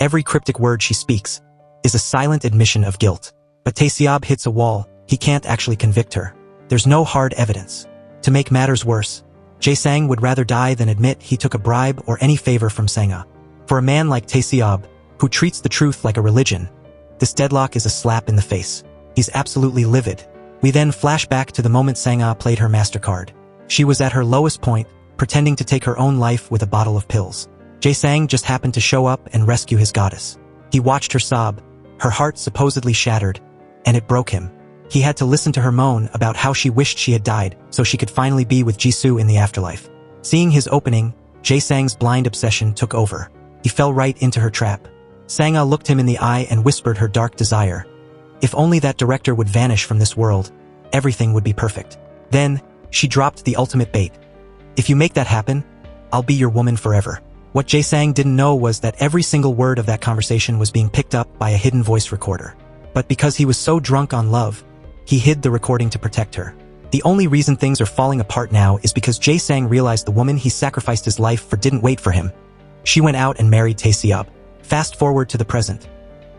every cryptic word she speaks, is a silent admission of guilt. But Tae-seob hits a wall. He can't actually convict her. There's no hard evidence. To make matters worse, Jae-sang would rather die than admit he took a bribe or any favor from Sang-ah. For a man like Tae-seob, who treats the truth like a religion, this deadlock is a slap in the face. He's absolutely livid. We then flash back to the moment Sang-ah played her MasterCard. She was at her lowest point, pretending to take her own life with a bottle of pills. Jae-sang just happened to show up and rescue his goddess. He watched her sob, her heart supposedly shattered, and it broke him. He had to listen to her moan about how she wished she had died so she could finally be with Jisoo in the afterlife. Seeing his opening, Jae-sang's blind obsession took over. He fell right into her trap. Sang-ah looked him in the eye and whispered her dark desire. If only that director would vanish from this world, everything would be perfect. Then, she dropped the ultimate bait. If you make that happen, I'll be your woman forever. What Jae-sang didn't know was that every single word of that conversation was being picked up by a hidden voice recorder. But because he was so drunk on love, he hid the recording to protect her. The only reason things are falling apart now is because Jae-sang realized the woman he sacrificed his life for didn't wait for him. She went out and married Tae-seob. Fast forward to the present.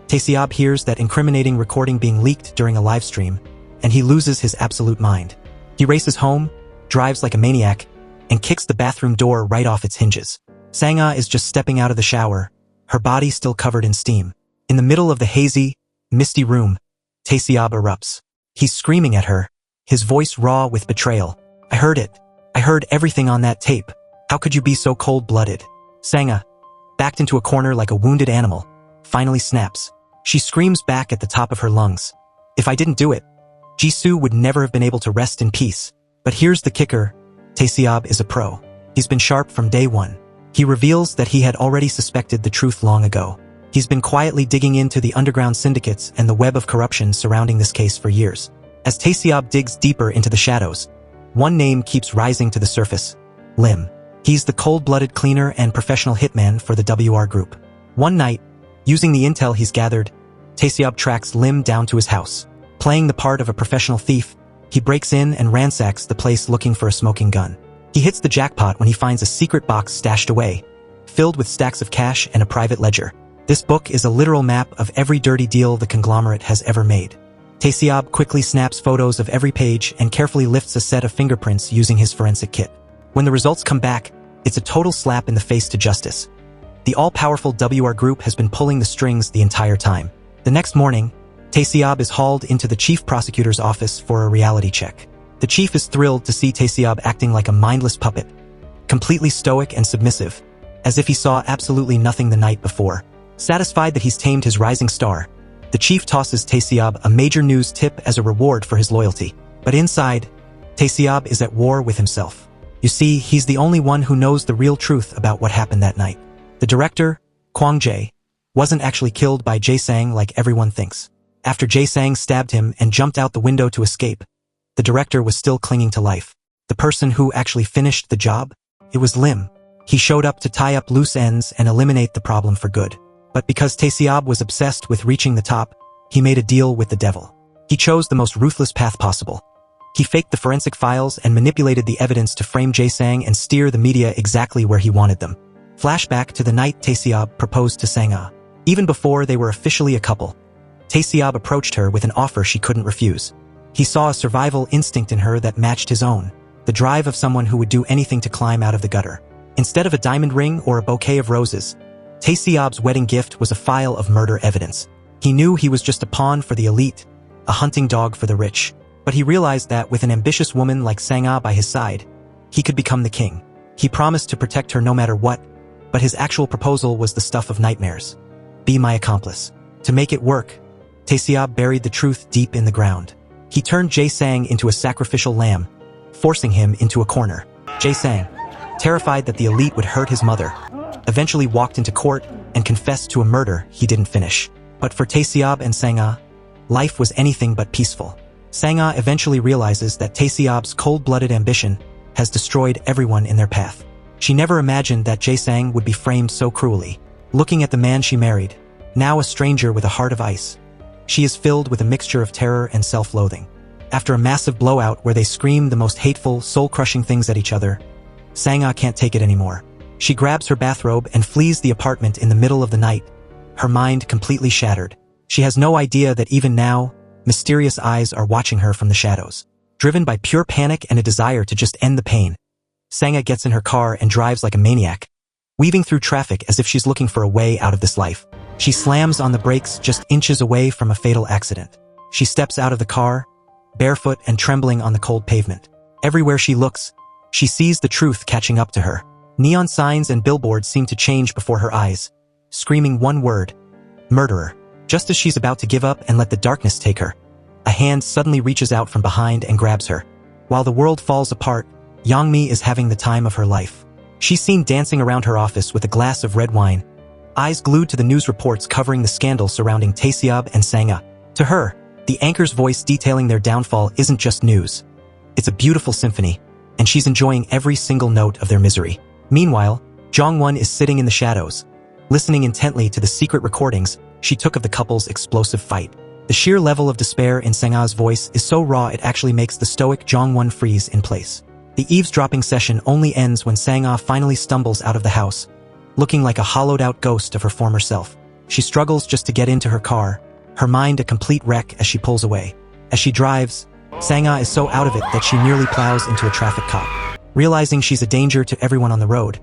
Tae-seob hears that incriminating recording being leaked during a live stream, and he loses his absolute mind. He races home, drives like a maniac, and kicks the bathroom door right off its hinges. Sang-ah is just stepping out of the shower, her body still covered in steam. In the middle of the hazy, misty room, Tae-seob erupts. He's screaming at her, his voice raw with betrayal. I heard it. I heard everything on that tape. How could you be so cold-blooded? Sang-ah, backed into a corner like a wounded animal, finally snaps. She screams back at the top of her lungs. If I didn't do it, Jisoo would never have been able to rest in peace. But here's the kicker. Tae-seob is a pro. He's been sharp from day one. He reveals that he had already suspected the truth long ago. He's been quietly digging into the underground syndicates and the web of corruption surrounding this case for years. As Tae-seob digs deeper into the shadows, one name keeps rising to the surface. Lim. He's the cold-blooded cleaner and professional hitman for the WR group. One night, using the intel he's gathered, Taeseob tracks Lim down to his house. Playing the part of a professional thief, he breaks in and ransacks the place looking for a smoking gun. He hits the jackpot when he finds a secret box stashed away, filled with stacks of cash and a private ledger. This book is a literal map of every dirty deal the conglomerate has ever made. Taeseob quickly snaps photos of every page and carefully lifts a set of fingerprints using his forensic kit. When the results come back, it's a total slap in the face to justice. The all-powerful WR group has been pulling the strings the entire time. The next morning, Taeseob is hauled into the chief prosecutor's office for a reality check. The chief is thrilled to see Taeseob acting like a mindless puppet, completely stoic and submissive, as if he saw absolutely nothing the night before. Satisfied that he's tamed his rising star, the chief tosses Taeseob a major news tip as a reward for his loyalty. But inside, Taeseob is at war with himself. You see, he's the only one who knows the real truth about what happened that night. The director, Kwang Jae, wasn't actually killed by Jae Sang like everyone thinks. After Jae Sang stabbed him and jumped out the window to escape, the director was still clinging to life. The person who actually finished the job? It was Lim. He showed up to tie up loose ends and eliminate the problem for good. But because Taeseob was obsessed with reaching the top, he made a deal with the devil. He chose the most ruthless path possible. He faked the forensic files and manipulated the evidence to frame Jae Sang and steer the media exactly where he wanted them. Flashback to the night Taeseob proposed to Sang-ah. Even before they were officially a couple, Taeseob approached her with an offer she couldn't refuse. He saw a survival instinct in her that matched his own, the drive of someone who would do anything to climb out of the gutter. Instead of a diamond ring or a bouquet of roses, Taeseob's wedding gift was a file of murder evidence. He knew he was just a pawn for the elite, a hunting dog for the rich. But he realized that with an ambitious woman like Sang-ah by his side, he could become the king. He promised to protect her no matter what, but his actual proposal was the stuff of nightmares. Be my accomplice. To make it work, Taeseob buried the truth deep in the ground. He turned Jae Sang into a sacrificial lamb, forcing him into a corner. Jae Sang, terrified that the elite would hurt his mother, eventually walked into court and confessed to a murder he didn't finish. But for Taeseob and Sang-ah, life was anything but peaceful. Sang-ah eventually realizes that Taeseob's cold-blooded ambition has destroyed everyone in their path. She never imagined that Jae Sang would be framed so cruelly. Looking at the man she married, now a stranger with a heart of ice, she is filled with a mixture of terror and self-loathing. After a massive blowout where they scream the most hateful, soul-crushing things at each other, Sang-ah can't take it anymore. She grabs her bathrobe and flees the apartment in the middle of the night, her mind completely shattered. She has no idea that even now, mysterious eyes are watching her from the shadows. Driven by pure panic and a desire to just end the pain, Sang-ah gets in her car and drives like a maniac, weaving through traffic as if she's looking for a way out of this life. She slams on the brakes just inches away from a fatal accident. She steps out of the car, barefoot and trembling on the cold pavement. Everywhere she looks, she sees the truth catching up to her. Neon signs and billboards seem to change before her eyes, screaming one word: murderer. Just as she's about to give up and let the darkness take her, a hand suddenly reaches out from behind and grabs her. While the world falls apart, Yangmi is having the time of her life. She's seen dancing around her office with a glass of red wine, eyes glued to the news reports covering the scandal surrounding Taeseob and Sang-ah. To her, the anchor's voice detailing their downfall isn't just news. It's a beautiful symphony, and she's enjoying every single note of their misery. Meanwhile, Jong-won is sitting in the shadows, listening intently to the secret recordings she took of the couple's explosive fight. The sheer level of despair in Sang-ah's voice is so raw it actually makes the stoic Jong-won freeze in place. The eavesdropping session only ends when Sang-ah finally stumbles out of the house, looking like a hollowed-out ghost of her former self. She struggles just to get into her car, her mind a complete wreck as she pulls away. As she drives, Sang-ah is so out of it that she nearly plows into a traffic cop. Realizing she's a danger to everyone on the road,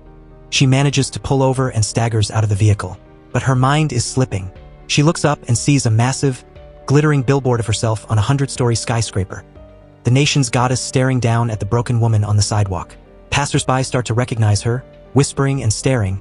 she manages to pull over and staggers out of the vehicle. But her mind is slipping. She looks up and sees a massive, glittering billboard of herself on a 100-story skyscraper, the nation's goddess staring down at the broken woman on the sidewalk. Passers-by start to recognize her, whispering and staring,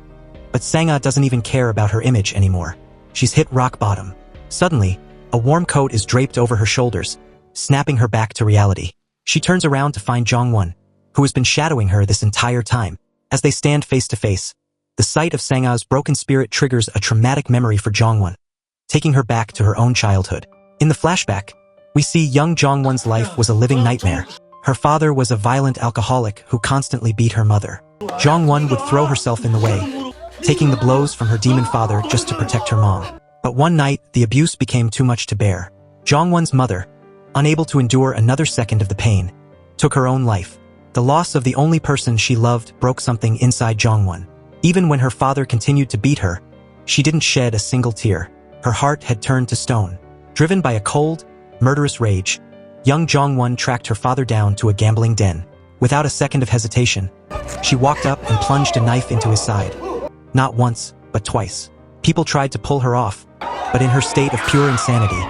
but Sang-ah doesn't even care about her image anymore. She's hit rock bottom. Suddenly, a warm coat is draped over her shoulders, snapping her back to reality. She turns around to find Jong-won, who has been shadowing her this entire time. As they stand face to face, the sight of Sang-ah's broken spirit triggers a traumatic memory for Jong-won, taking her back to her own childhood. In the flashback, we see young Jong-won's life was a living nightmare. Her father was a violent alcoholic who constantly beat her mother. Jong-won would throw herself in the way, taking the blows from her demon father just to protect her mom. But one night, the abuse became too much to bear. Jong-won's mother, unable to endure another second of the pain, took her own life. The loss of the only person she loved broke something inside Jong-won. Even when her father continued to beat her, she didn't shed a single tear. Her heart had turned to stone. Driven by a cold, murderous rage, young Jong-won tracked her father down to a gambling den. Without a second of hesitation, she walked up and plunged a knife into his side. Not once, but twice. People tried to pull her off, but in her state of pure insanity,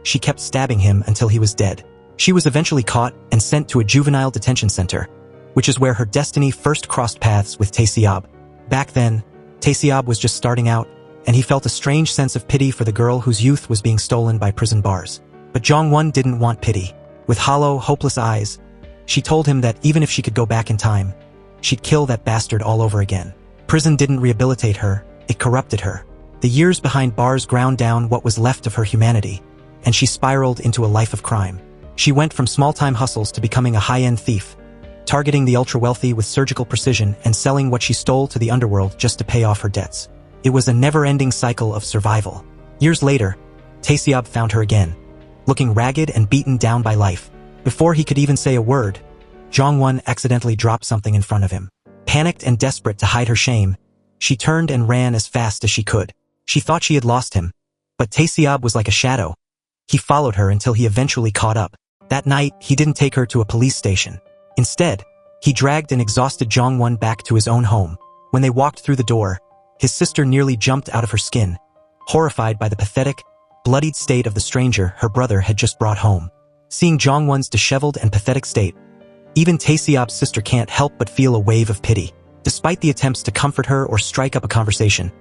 she kept stabbing him until he was dead. She was eventually caught and sent to a juvenile detention center, which is where her destiny first crossed paths with Tae-seob. Back then, Tae-seob was just starting out, and he felt a strange sense of pity for the girl whose youth was being stolen by prison bars. But Jong-won didn't want pity. With hollow, hopeless eyes, she told him that even if she could go back in time, she'd kill that bastard all over again. Prison didn't rehabilitate her, it corrupted her. The years behind bars ground down what was left of her humanity, and she spiraled into a life of crime. She went from small-time hustles to becoming a high-end thief, targeting the ultra-wealthy with surgical precision and selling what she stole to the underworld just to pay off her debts. It was a never-ending cycle of survival. Years later, Tae-seob found her again, looking ragged and beaten down by life. Before he could even say a word, Jong-won accidentally dropped something in front of him. Panicked and desperate to hide her shame, she turned and ran as fast as she could. She thought she had lost him, but Tae-seob was like a shadow. He followed her until he eventually caught up. That night, he didn't take her to a police station. Instead, he dragged an exhausted Jong-won back to his own home. When they walked through the door, his sister nearly jumped out of her skin, horrified by the pathetic, bloodied state of the stranger her brother had just brought home. Seeing Jong-won's disheveled and pathetic state, even Tae-seob's sister can't help but feel a wave of pity. Despite the attempts to comfort her or strike up a conversation,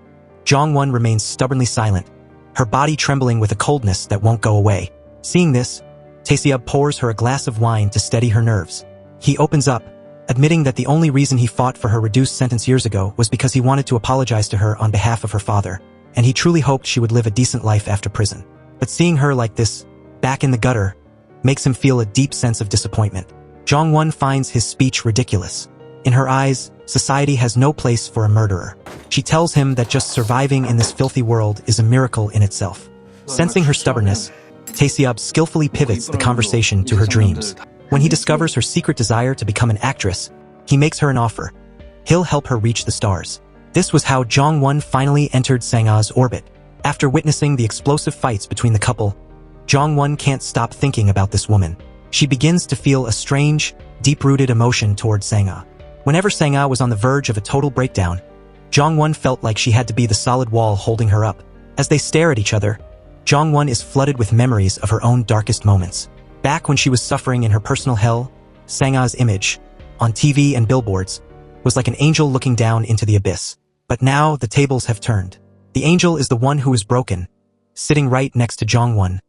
Jong-won remains stubbornly silent, her body trembling with a coldness that won't go away. Seeing this, Tae-seob pours her a glass of wine to steady her nerves. He opens up, admitting that the only reason he fought for her reduced sentence years ago was because he wanted to apologize to her on behalf of her father, and he truly hoped she would live a decent life after prison. But seeing her like this, back in the gutter, makes him feel a deep sense of disappointment. Jong-won finds his speech ridiculous. In her eyes, society has no place for a murderer. She tells him that just surviving in this filthy world is a miracle in itself. Sensing her stubbornness, Tae-seob skillfully pivots the conversation to her dreams. When he discovers her secret desire to become an actress, he makes her an offer. He'll help her reach the stars. This was how Jong-won finally entered Sang-a's orbit. After witnessing the explosive fights between the couple, Jong-won can't stop thinking about this woman. She begins to feel a strange, deep-rooted emotion towards Sang-a. Whenever Sang-a was on the verge of a total breakdown, Jong-won felt like she had to be the solid wall holding her up. As they stare at each other, Jong-won is flooded with memories of her own darkest moments. Back when she was suffering in her personal hell, Sang-a's image, on TV and billboards, was like an angel looking down into the abyss. But now the tables have turned. The angel is the one who is broken, sitting right next to Jong-won,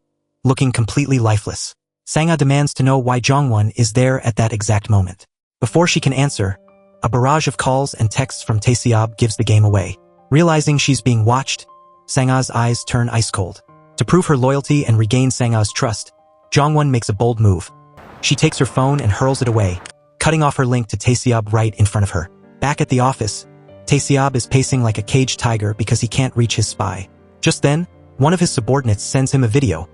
looking completely lifeless. Sang-a demands to know why Jong-won is there at that exact moment. Before she can answer, a barrage of calls and texts from Tae-seob gives the game away. Realizing she's being watched, Sang-a's eyes turn ice cold. To prove her loyalty and regain Sang-a's trust, Jong-won makes a bold move. She takes her phone and hurls it away, cutting off her link to Tae-seob right in front of her. Back at the office, Tae-seob is pacing like a caged tiger because he can't reach his spy. Just then, one of his subordinates sends him a video,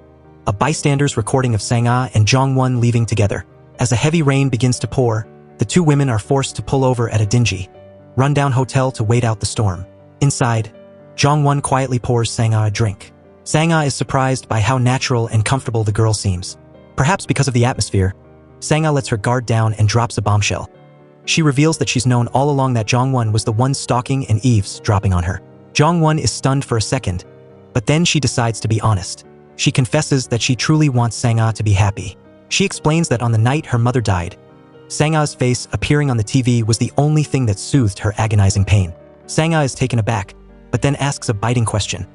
a bystander's recording of Sang-a and Jong-won leaving together. As a heavy rain begins to pour, the two women are forced to pull over at a dingy, run-down hotel to wait out the storm. Inside, Jong-won quietly pours Sang-a a drink. Sang-a is surprised by how natural and comfortable the girl seems. Perhaps because of the atmosphere, Sang-a lets her guard down and drops a bombshell. She reveals that she's known all along that Jong-won was the one stalking and eavesdropping on her. Jong-won is stunned for a second, but then she decides to be honest. She confesses that she truly wants Sang-a to be happy. She explains that on the night her mother died, Sang-a's face appearing on the TV was the only thing that soothed her agonizing pain. Sang-a is taken aback, but then asks a biting question.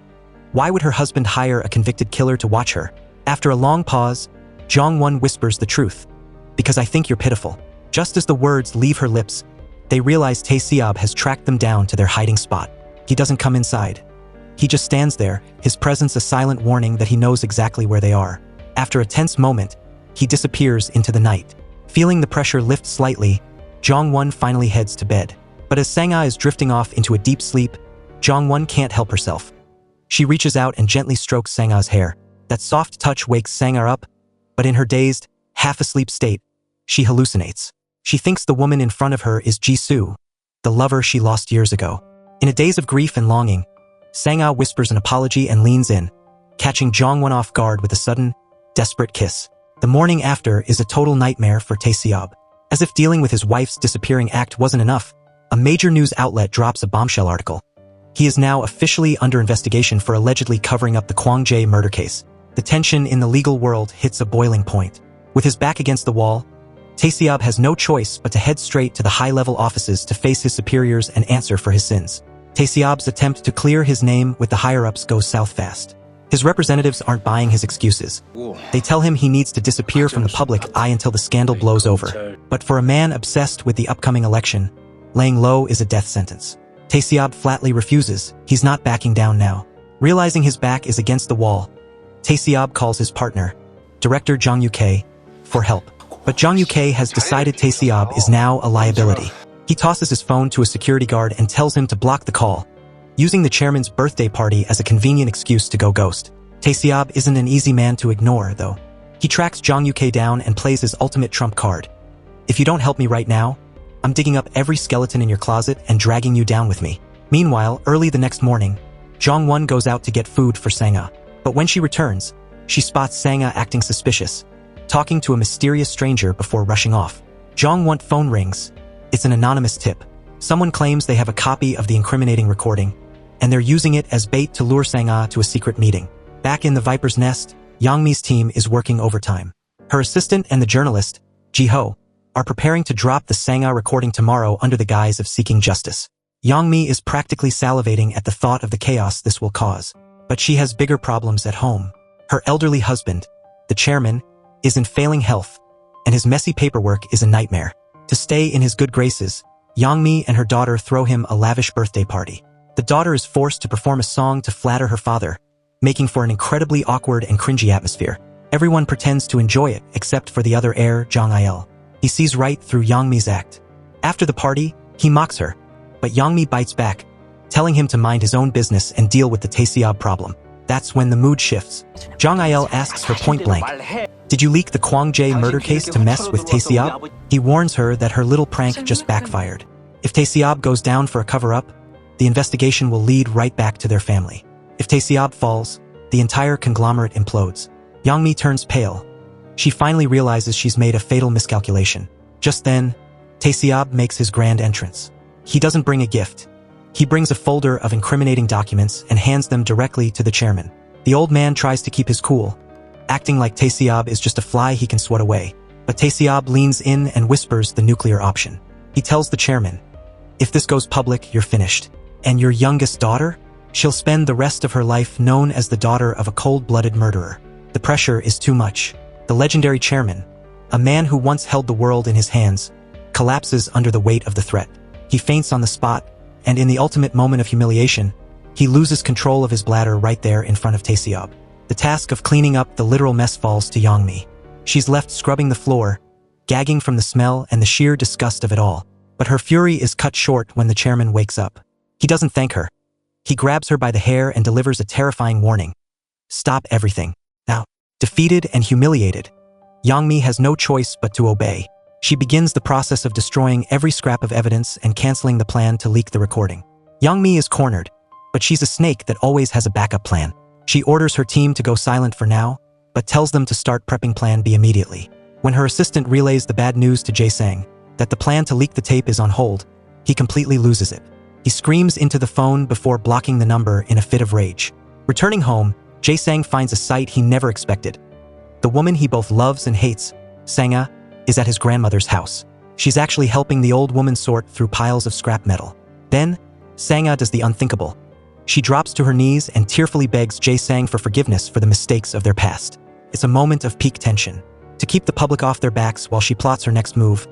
Why would her husband hire a convicted killer to watch her? After a long pause, Jong-won whispers the truth. Because I think you're pitiful. Just as the words leave her lips, they realize Tae-seob has tracked them down to their hiding spot. He doesn't come inside. He just stands there, his presence a silent warning that he knows exactly where they are. After a tense moment, he disappears into the night. Feeling the pressure lift slightly, Jong-won finally heads to bed. But as Sang-ah is drifting off into a deep sleep, Jong-won can't help herself. She reaches out and gently strokes Sang-ah's hair. That soft touch wakes Sang-ah up, but in her dazed, half-asleep state, she hallucinates. She thinks the woman in front of her is Jisoo, the lover she lost years ago. In a daze of grief and longing, Sang-ah whispers an apology and leans in, catching Jong-won off guard with a sudden, desperate kiss. The morning after is a total nightmare for Tae-seob. As if dealing with his wife's disappearing act wasn't enough, a major news outlet drops a bombshell article. He is now officially under investigation for allegedly covering up the Kwang Jae murder case. The tension in the legal world hits a boiling point. With his back against the wall, Tae-seob has no choice but to head straight to the high-level offices to face his superiors and answer for his sins. Tae-seob's attempt to clear his name with the higher-ups goes south fast. His representatives aren't buying his excuses. They tell him he needs to disappear from the public eye until the scandal blows over. But for a man obsessed with the upcoming election, laying low is a death sentence. Tae-seob flatly refuses. He's not backing down now. Realizing his back is against the wall, Tae-seob calls his partner, director Jong Uk, for help. But Jong Uk has decided Tae-seob is now a liability. He tosses his phone to a security guard and tells him to block the call, using the chairman's birthday party as a convenient excuse to go ghost. Tae-seob isn't an easy man to ignore, though. He tracks Jong Uk down and plays his ultimate trump card. If you don't help me right now, I'm digging up every skeleton in your closet and dragging you down with me. Meanwhile, early the next morning, Jong-won goes out to get food for Sang-ah. But when she returns, she spots Sang-ah acting suspicious, talking to a mysterious stranger before rushing off. Jong-won's phone rings. It's an anonymous tip. Someone claims they have a copy of the incriminating recording, and they're using it as bait to lure Sang-ah to a secret meeting. Back in the Viper's Nest, Yang-mi's team is working overtime. Her assistant and the journalist, Ji-ho, are preparing to drop the Sang-ah recording tomorrow under the guise of seeking justice. Yang-mi is practically salivating at the thought of the chaos this will cause. But she has bigger problems at home. Her elderly husband, the chairman, is in failing health, and his messy paperwork is a nightmare. To stay in his good graces, Yang-mi and her daughter throw him a lavish birthday party. The daughter is forced to perform a song to flatter her father, making for an incredibly awkward and cringy atmosphere. Everyone pretends to enjoy it except for the other heir, Jong Il. He sees right through Yang-mi's act. After the party, he mocks her, but Yang-mi bites back, telling him to mind his own business and deal with the Tae-seob problem. That's when the mood shifts. Jong Il asks her point-blank, "Did you leak the Kwang Jae murder case to mess with Tae-seob?" He warns her that her little prank just backfired. If Tae-seob goes down for a cover-up, the investigation will lead right back to their family. If Tae-seob falls, the entire conglomerate implodes. Yang-mi turns pale. She finally realizes she's made a fatal miscalculation. Just then, Tae-seob makes his grand entrance. He doesn't bring a gift. He brings a folder of incriminating documents and hands them directly to the chairman. The old man tries to keep his cool, acting like Tae-seob is just a fly he can swat away. But Tae-seob leans in and whispers the nuclear option. He tells the chairman, "If this goes public, you're finished. And your youngest daughter? She'll spend the rest of her life known as the daughter of a cold-blooded murderer." The pressure is too much. The legendary chairman, a man who once held the world in his hands, collapses under the weight of the threat. He faints on the spot, and in the ultimate moment of humiliation, he loses control of his bladder right there in front of Tae-seob. The task of cleaning up the literal mess falls to Yang-mi. She's left scrubbing the floor, gagging from the smell and the sheer disgust of it all. But her fury is cut short when the chairman wakes up. He doesn't thank her. He grabs her by the hair and delivers a terrifying warning. "Stop everything, now." Defeated and humiliated, Yang-mi has no choice but to obey. She begins the process of destroying every scrap of evidence and canceling the plan to leak the recording. Yang-mi is cornered, but she's a snake that always has a backup plan. She orders her team to go silent for now, but tells them to start prepping Plan B immediately. When her assistant relays the bad news to Jae-sang, that the plan to leak the tape is on hold, he completely loses it. He screams into the phone before blocking the number in a fit of rage. Returning home, Jae-sang finds a sight he never expected. The woman he both loves and hates, Sang-ah, is at his grandmother's house. She's actually helping the old woman sort through piles of scrap metal. Then, Sang-ah does the unthinkable. She drops to her knees and tearfully begs Jae-sang for forgiveness for the mistakes of their past. It's a moment of peak tension. To keep the public off their backs while she plots her next move,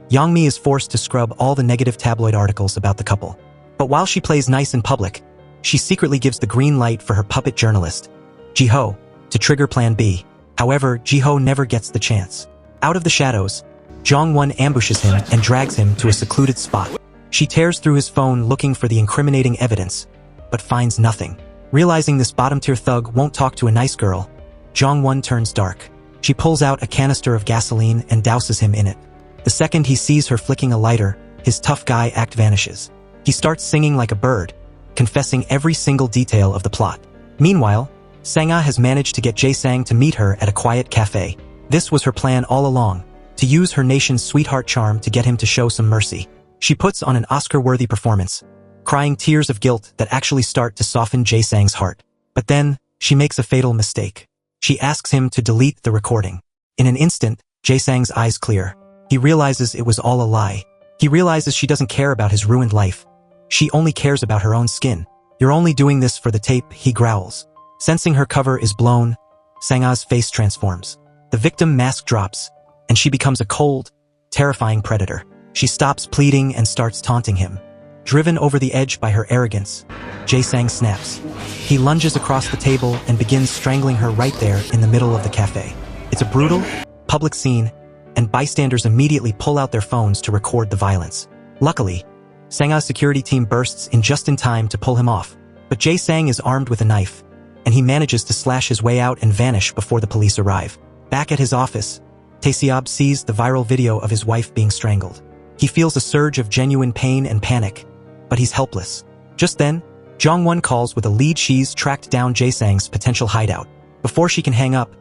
Yang-mi is forced to scrub all the negative tabloid articles about the couple. But while she plays nice in public, she secretly gives the green light for her puppet journalist, Ji-ho, to trigger Plan B. However, Ji-ho never gets the chance. Out of the shadows, Jong-won ambushes him and drags him to a secluded spot. She tears through his phone looking for the incriminating evidence, but finds nothing. Realizing this bottom-tier thug won't talk to a nice girl, Jong-won turns dark. She pulls out a canister of gasoline and douses him in it. The second he sees her flicking a lighter, his tough guy act vanishes. He starts singing like a bird, confessing every single detail of the plot. Meanwhile, Sang-ah has managed to get Jae-sang to meet her at a quiet cafe. This was her plan all along, to use her nation's sweetheart charm to get him to show some mercy. She puts on an Oscar-worthy performance, crying tears of guilt that actually start to soften Jae-sang's heart. But then, she makes a fatal mistake. She asks him to delete the recording. In an instant, Jae-sang's eyes clear. He realizes it was all a lie. He realizes she doesn't care about his ruined life. She only cares about her own skin. "You're only doing this for the tape," he growls. Sensing her cover is blown, Sang-ah's face transforms. The victim mask drops, and she becomes a cold, terrifying predator. She stops pleading and starts taunting him. Driven over the edge by her arrogance, Jae-sang snaps. He lunges across the table and begins strangling her right there in the middle of the cafe. It's a brutal, public scene, and bystanders immediately pull out their phones to record the violence. Luckily, Sang-ah's security team bursts in just in time to pull him off. But Jae-sang is armed with a knife, and he manages to slash his way out and vanish before the police arrive. Back at his office, Tae-seob sees the viral video of his wife being strangled. He feels a surge of genuine pain and panic, but he's helpless. Just then, Jong-won calls with a lead. She's tracked down Jae-sang's potential hideout. Before she can hang up,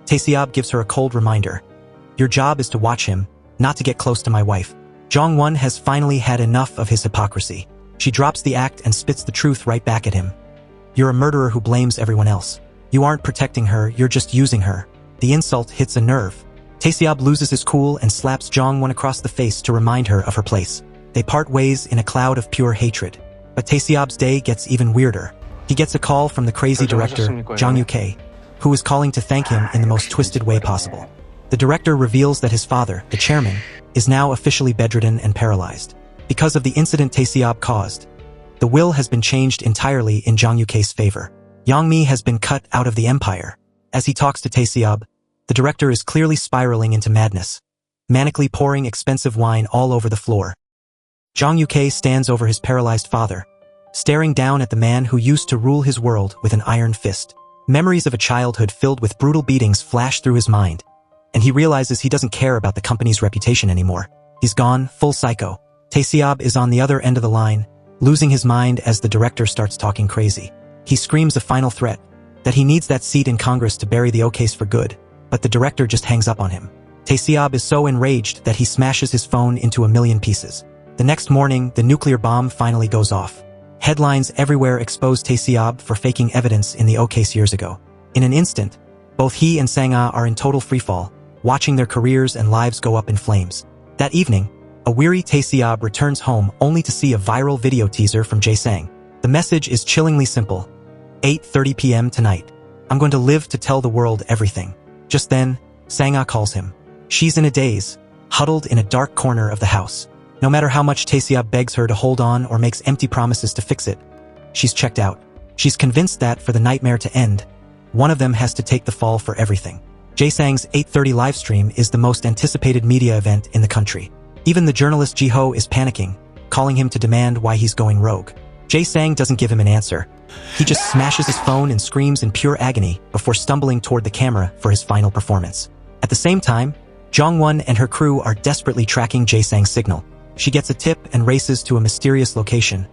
Tae-seob gives her a cold reminder. "Your job is to watch him, not to get close to my wife." Jong-won has finally had enough of his hypocrisy. She drops the act and spits the truth right back at him. "You're a murderer who blames everyone else. You aren't protecting her, you're just using her." The insult hits a nerve. Tae-seob loses his cool and slaps Jong-won across the face to remind her of her place. They part ways in a cloud of pure hatred. But Tae-seob's day gets even weirder. He gets a call from the crazy director, Jang Yu-kae, who is calling to thank him in the most twisted way possible. The director reveals that his father, the chairman, is now officially bedridden and paralyzed. Because of the incident Tae-seob caused, the will has been changed entirely in Jang Yu-kae's favor. Yang Mi has been cut out of the empire. As he talks to Tae-seob, the director is clearly spiraling into madness, manically pouring expensive wine all over the floor. Jang Yu-kae stands over his paralyzed father, staring down at the man who used to rule his world with an iron fist. Memories of a childhood filled with brutal beatings flash through his mind, and he realizes he doesn't care about the company's reputation anymore. He's gone, full psycho. Tae-seob is on the other end of the line, losing his mind as the director starts talking crazy. He screams a final threat, that he needs that seat in Congress to bury the O case for good, but the director just hangs up on him. Tae-seob is so enraged that he smashes his phone into a million pieces. The next morning, the nuclear bomb finally goes off. Headlines everywhere expose Tae-seob for faking evidence in the O case years ago. In an instant, both he and Sang-ah are in total freefall, watching their careers and lives go up in flames. That evening, a weary Tae-seob returns home only to see a viral video teaser from Jae-sang. The message is chillingly simple. 8:30 p.m. tonight. I'm going to live to tell the world everything. Just then, Sang-ah calls him. She's in a daze, huddled in a dark corner of the house. No matter how much Tae-seob begs her to hold on or makes empty promises to fix it, she's checked out. She's convinced that, for the nightmare to end, one of them has to take the fall for everything. Jae-sang's 8:30 livestream is the most anticipated media event in the country. Even the journalist Ji-ho is panicking, calling him to demand why he's going rogue. Jae-sang doesn't give him an answer. He just smashes his phone and screams in pure agony before stumbling toward the camera for his final performance. At the same time, Jong-won and her crew are desperately tracking Jae-sang's signal. She gets a tip and races to a mysterious location,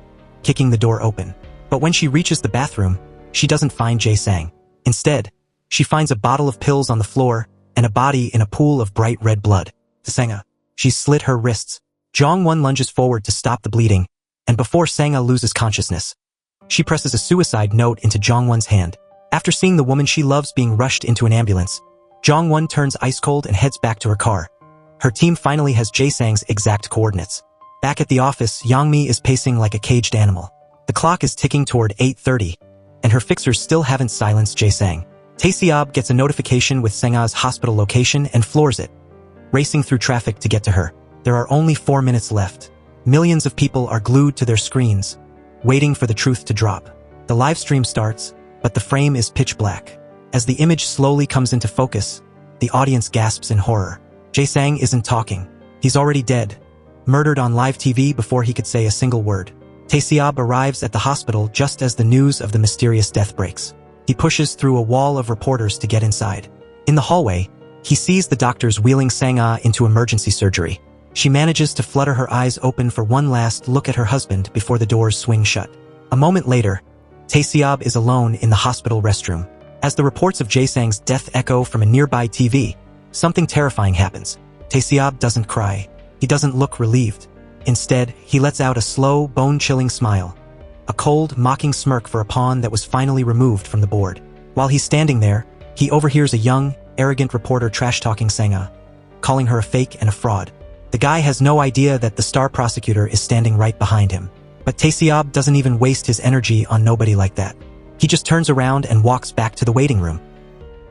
kicking the door open. But when she reaches the bathroom, she doesn't find Jae-sang. Instead, she finds a bottle of pills on the floor and a body in a pool of bright red blood. Sang-ah. She's slit her wrists. Jong-won lunges forward to stop the bleeding, and before Sang-ah loses consciousness, she presses a suicide note into Jong-won's hand. After seeing the woman she loves being rushed into an ambulance, Jong-won turns ice cold and heads back to her car. Her team finally has Jae-sang's exact coordinates. Back at the office, Yang Mi is pacing like a caged animal. The clock is ticking toward 8:30, and her fixers still haven't silenced Jae-sang. Tae-seob gets a notification with Sang-ah's hospital location and floors it, racing through traffic to get to her. There are only 4 minutes left. Millions of people are glued to their screens, waiting for the truth to drop. The live stream starts, but the frame is pitch black. As the image slowly comes into focus, the audience gasps in horror. Jae-sang isn't talking. He's already dead, murdered on live TV before he could say a single word. Tae-seob arrives at the hospital just as the news of the mysterious death breaks. He pushes through a wall of reporters to get inside. In the hallway, he sees the doctors wheeling Sang-ah into emergency surgery. She manages to flutter her eyes open for one last look at her husband before the doors swing shut. A moment later, Tae-seob is alone in the hospital restroom. As the reports of Jae-sang's death echo from a nearby TV, something terrifying happens. Tae-seob doesn't cry. He doesn't look relieved. Instead, he lets out a slow, bone-chilling smile. A cold, mocking smirk for a pawn that was finally removed from the board. While he's standing there, he overhears a young, arrogant reporter trash-talking Sang-ah, calling her a fake and a fraud. The guy has no idea that the star prosecutor is standing right behind him. But Tae-seob doesn't even waste his energy on nobody like that. He just turns around and walks back to the waiting room.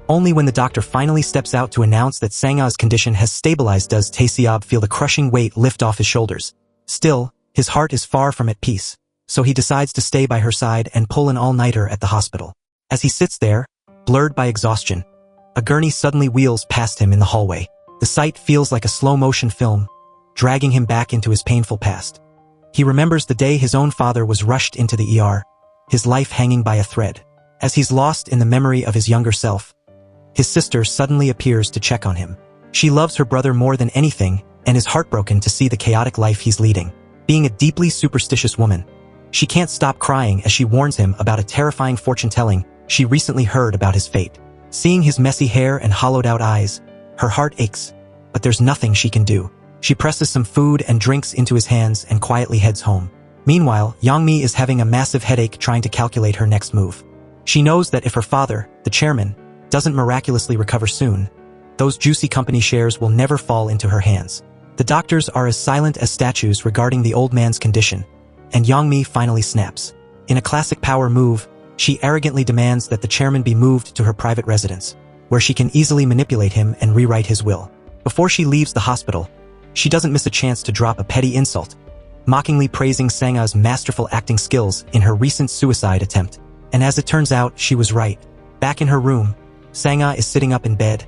Only when the doctor finally steps out to announce that Sang-ah's condition has stabilized does Tae-seob feel the crushing weight lift off his shoulders. Still, his heart is far from at peace, so he decides to stay by her side and pull an all-nighter at the hospital. As he sits there, blurred by exhaustion, a gurney suddenly wheels past him in the hallway. The sight feels like a slow-motion film, dragging him back into his painful past. He remembers the day his own father was rushed into the ER, his life hanging by a thread. As he's lost in the memory of his younger self, his sister suddenly appears to check on him. She loves her brother more than anything and is heartbroken to see the chaotic life he's leading. Being a deeply superstitious woman, she can't stop crying as she warns him about a terrifying fortune-telling she recently heard about his fate. Seeing his messy hair and hollowed-out eyes, her heart aches, but there's nothing she can do. She presses some food and drinks into his hands and quietly heads home. Meanwhile, Youngmi is having a massive headache trying to calculate her next move. She knows that if her father, the chairman, doesn't miraculously recover soon, those juicy company shares will never fall into her hands. The doctors are as silent as statues regarding the old man's condition, and Youngmi finally snaps. In a classic power move, she arrogantly demands that the chairman be moved to her private residence, where she can easily manipulate him and rewrite his will. Before she leaves the hospital, she doesn't miss a chance to drop a petty insult, mockingly praising Sang-ah's masterful acting skills in her recent suicide attempt. And as it turns out, she was right. Back in her room, Sang-ah is sitting up in bed,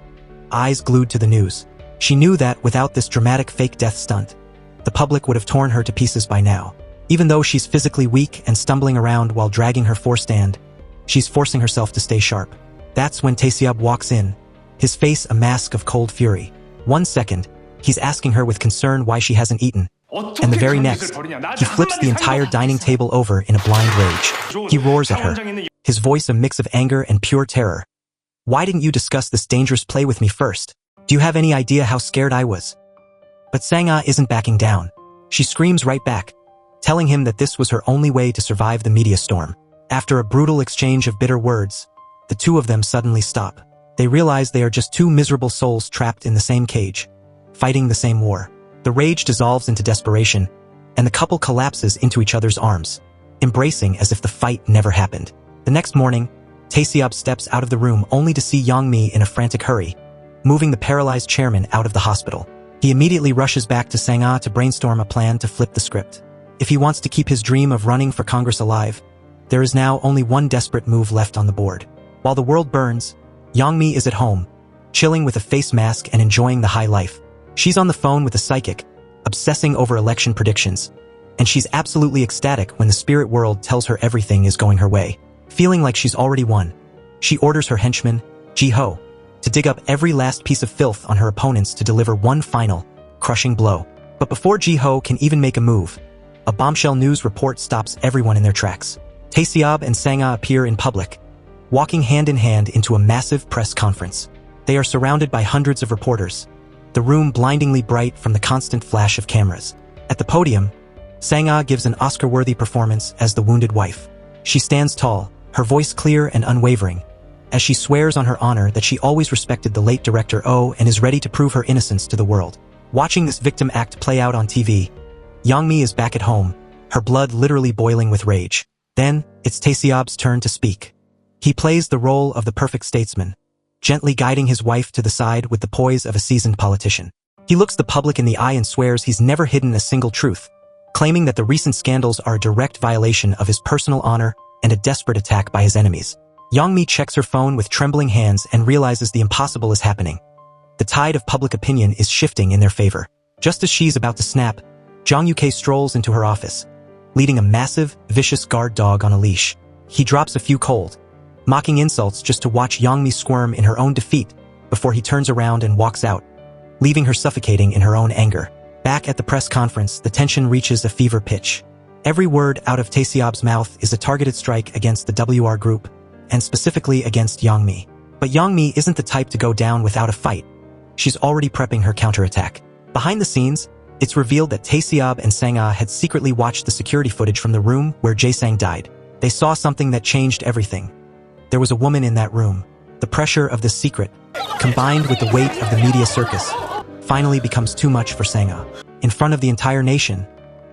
eyes glued to the news. She knew that without this dramatic fake death stunt, the public would have torn her to pieces by now. Even though she's physically weak and stumbling around while dragging her forestand, she's forcing herself to stay sharp. That's when Tae-seob walks in, his face a mask of cold fury. 1 second, he's asking her with concern why she hasn't eaten. And the very next, he flips the entire dining table over in a blind rage. He roars at her, his voice a mix of anger and pure terror. Why didn't you discuss this dangerous play with me first? Do you have any idea how scared I was? But Sang-ah isn't backing down. She screams right back, telling him that this was her only way to survive the media storm. After a brutal exchange of bitter words, the two of them suddenly stop. They realize they are just two miserable souls trapped in the same cage, fighting the same war. The rage dissolves into desperation, and the couple collapses into each other's arms, embracing as if the fight never happened. The next morning, Tae-seob steps out of the room only to see Youngmi in a frantic hurry, moving the paralyzed chairman out of the hospital. He immediately rushes back to Sang-ah to brainstorm a plan to flip the script. If he wants to keep his dream of running for Congress alive, there is now only one desperate move left on the board. While the world burns, Youngmi is at home, chilling with a face mask and enjoying the high life. She's on the phone with a psychic, obsessing over election predictions, and she's absolutely ecstatic when the spirit world tells her everything is going her way. Feeling like she's already won, she orders her henchman, Ji-ho, to dig up every last piece of filth on her opponents to deliver one final, crushing blow. But before Ji-ho can even make a move, a bombshell news report stops everyone in their tracks. Tae-seob and Sang-ah appear in public, walking hand in hand into a massive press conference. They are surrounded by hundreds of reporters, the room blindingly bright from the constant flash of cameras. At the podium, Sang-ah gives an Oscar-worthy performance as the wounded wife. She stands tall, her voice clear and unwavering, as she swears on her honor that she always respected the late director Oh and is ready to prove her innocence to the world. Watching this victim act play out on TV, Youngmi is back at home, her blood literally boiling with rage. Then, it's Tae-seob's turn to speak. He plays the role of the perfect statesman, gently guiding his wife to the side with the poise of a seasoned politician. He looks the public in the eye and swears he's never hidden a single truth, claiming that the recent scandals are a direct violation of his personal honor and a desperate attack by his enemies. Youngmi checks her phone with trembling hands and realizes the impossible is happening. The tide of public opinion is shifting in their favor. Just as she's about to snap, Zhang Yuke strolls into her office, leading a massive, vicious guard dog on a leash. He drops a few cold, mocking insults just to watch Yangmi squirm in her own defeat before he turns around and walks out, leaving her suffocating in her own anger. Back at the press conference, the tension reaches a fever pitch. Every word out of Taesiob's mouth is a targeted strike against the WR group, and specifically against Yangmi. But Yangmi isn't the type to go down without a fight. She's already prepping her counterattack. Behind the scenes, it's revealed that Taesiob and Sang-ah had secretly watched the security footage from the room where Jae-sang died. They saw something that changed everything. There was a woman in that room. The pressure of this secret, combined with the weight of the media circus, finally becomes too much for Sang-ah. In front of the entire nation,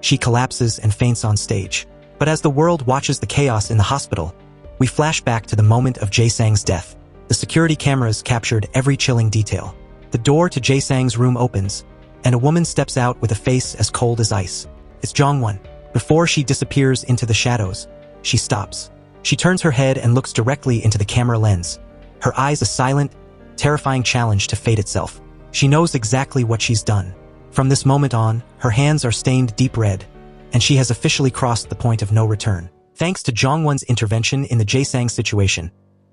she collapses and faints on stage. But as the world watches the chaos in the hospital, we flash back to the moment of Jae-sang's death. The security cameras captured every chilling detail. The door to Jae-sang's room opens, and a woman steps out with a face as cold as ice. It's Jong-won. Before she disappears into the shadows, she stops. She turns her head and looks directly into the camera lens, her eyes a silent, terrifying challenge to fate itself. She knows exactly what she's done. From this moment on, her hands are stained deep red, and she has officially crossed the point of no return. Thanks to Jong-won's intervention in the Jae-sang situation,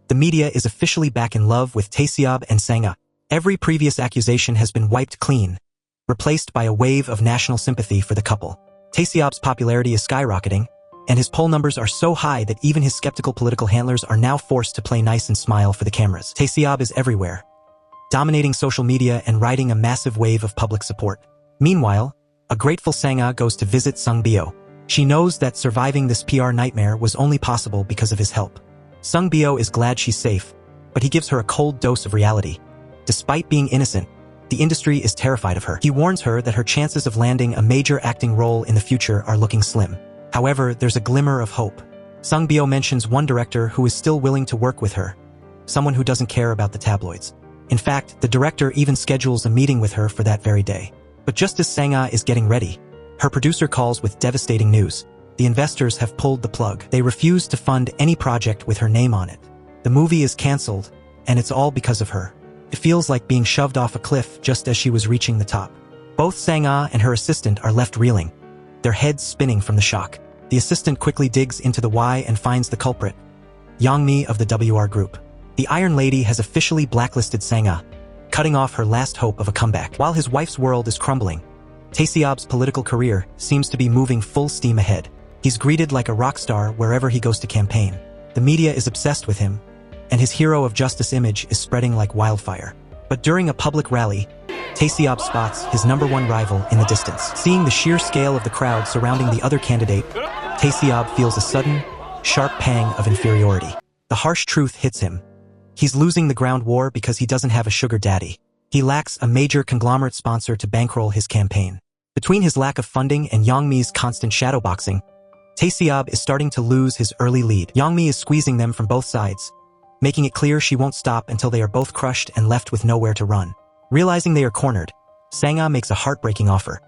the media is officially back in love with Taesiob and Sang-ah. Every previous accusation has been wiped clean, replaced by a wave of national sympathy for the couple. Taesiob's popularity is skyrocketing, and his poll numbers are so high that even his skeptical political handlers are now forced to play nice and smile for the cameras. Taesiob is everywhere, dominating social media and riding a massive wave of public support. Meanwhile, a grateful Sang-ah goes to visit Sung Bio. She knows that surviving this PR nightmare was only possible because of his help. Sung Bio is glad she's safe, but he gives her a cold dose of reality. Despite being innocent, the industry is terrified of her. He warns her that her chances of landing a major acting role in the future are looking slim. However, there's a glimmer of hope. Sung Bio mentions one director who is still willing to work with her, someone who doesn't care about the tabloids. In fact, the director even schedules a meeting with her for that very day. But just as Sang-ah is getting ready, her producer calls with devastating news. The investors have pulled the plug. They refuse to fund any project with her name on it. The movie is cancelled, and it's all because of her. It feels like being shoved off a cliff just as she was reaching the top. Both Sang-ah and her assistant are left reeling, their heads spinning from the shock. The assistant quickly digs into the why and finds the culprit, Yangmi of the WR group. The Iron Lady has officially blacklisted Sang-ah, cutting off her last hope of a comeback. While his wife's world is crumbling, Taesiob's political career seems to be moving full steam ahead. He's greeted like a rock star wherever he goes to campaign. The media is obsessed with him, and his hero of justice image is spreading like wildfire. But during a public rally, Taesiob spots his #1 rival in the distance. Seeing the sheer scale of the crowd surrounding the other candidate, Taesiob feels a sudden, sharp pang of inferiority. The harsh truth hits him. He's losing the ground war because he doesn't have a sugar daddy. He lacks a major conglomerate sponsor to bankroll his campaign. Between his lack of funding and Yangmi's constant shadowboxing, Taesiob is starting to lose his early lead. Yangmi is squeezing them from both sides, making it clear she won't stop until they are both crushed and left with nowhere to run. Realizing they are cornered, Sang-ah makes a heartbreaking offer.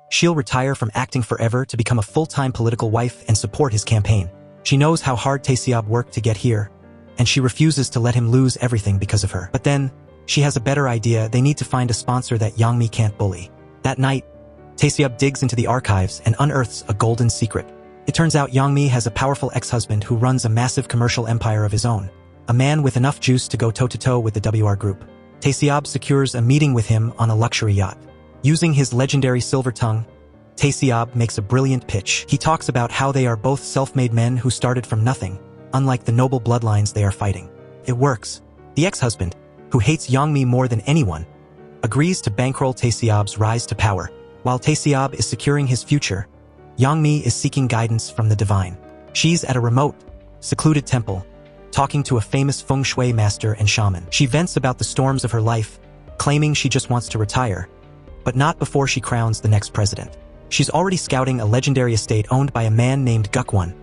She'll retire from acting forever to become a full-time political wife and support his campaign. She knows how hard Taesiob worked to get here, and she refuses to let him lose everything because of her. But then, she has a better idea. They need to find a sponsor that Yangmi can't bully. That night, Taesiob digs into the archives and unearths a golden secret. It turns out Yangmi has a powerful ex-husband who runs a massive commercial empire of his own, a man with enough juice to go toe-to-toe with the WR group. Taesiob secures a meeting with him on a luxury yacht. Using his legendary silver tongue, Taesiob makes a brilliant pitch. He talks about how they are both self-made men who started from nothing, unlike the noble bloodlines they are fighting. It works. The ex-husband, who hates Yangmi more than anyone, agrees to bankroll Taesiob's rise to power. While Taesiob is securing his future, Yangmi is seeking guidance from the divine. She's at a remote, secluded temple, talking to a famous feng shui master and shaman. She vents about the storms of her life, claiming she just wants to retire, but not before she crowns the next president. She's already scouting a legendary estate owned by a man named Gukwan,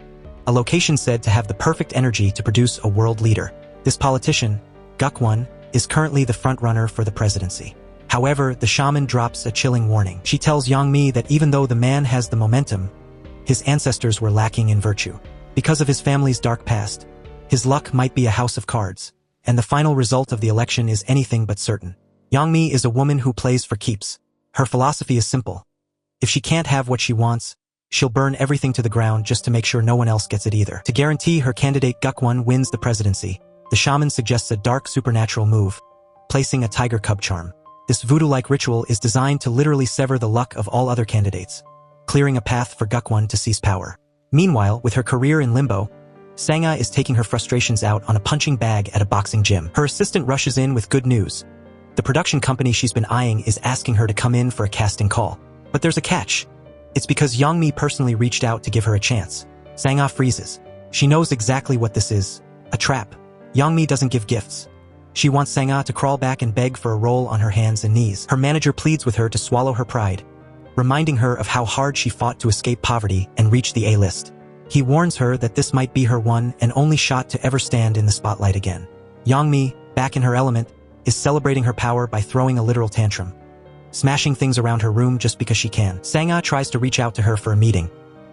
a location said to have the perfect energy to produce a world leader. This politician, Gukwan, is currently the frontrunner for the presidency. However, the shaman drops a chilling warning. She tells Yangmi that even though the man has the momentum, his ancestors were lacking in virtue. Because of his family's dark past, his luck might be a house of cards, and the final result of the election is anything but certain. Yangmi is a woman who plays for keeps. Her philosophy is simple. If she can't have what she wants, she'll burn everything to the ground just to make sure no one else gets it either. To guarantee her candidate Gukwan wins the presidency, the shaman suggests a dark supernatural move, placing a tiger cub charm. This voodoo-like ritual is designed to literally sever the luck of all other candidates, clearing a path for Gukwan to seize power. Meanwhile, with her career in limbo, Sanga is taking her frustrations out on a punching bag at a boxing gym. Her assistant rushes in with good news. The production company she's been eyeing is asking her to come in for a casting call. But there's a catch. It's because Yangmi personally reached out to give her a chance. Sanga freezes. She knows exactly what this is. A trap. Yangmi doesn't give gifts. She wants Sanga to crawl back and beg for a role on her hands and knees. Her manager pleads with her to swallow her pride, reminding her of how hard she fought to escape poverty and reach the A-list. He warns her that this might be her one and only shot to ever stand in the spotlight again. Yangmi, back in her element, is celebrating her power by throwing a literal tantrum, smashing things around her room just because she can. Sanga tries to reach out to her for a meeting,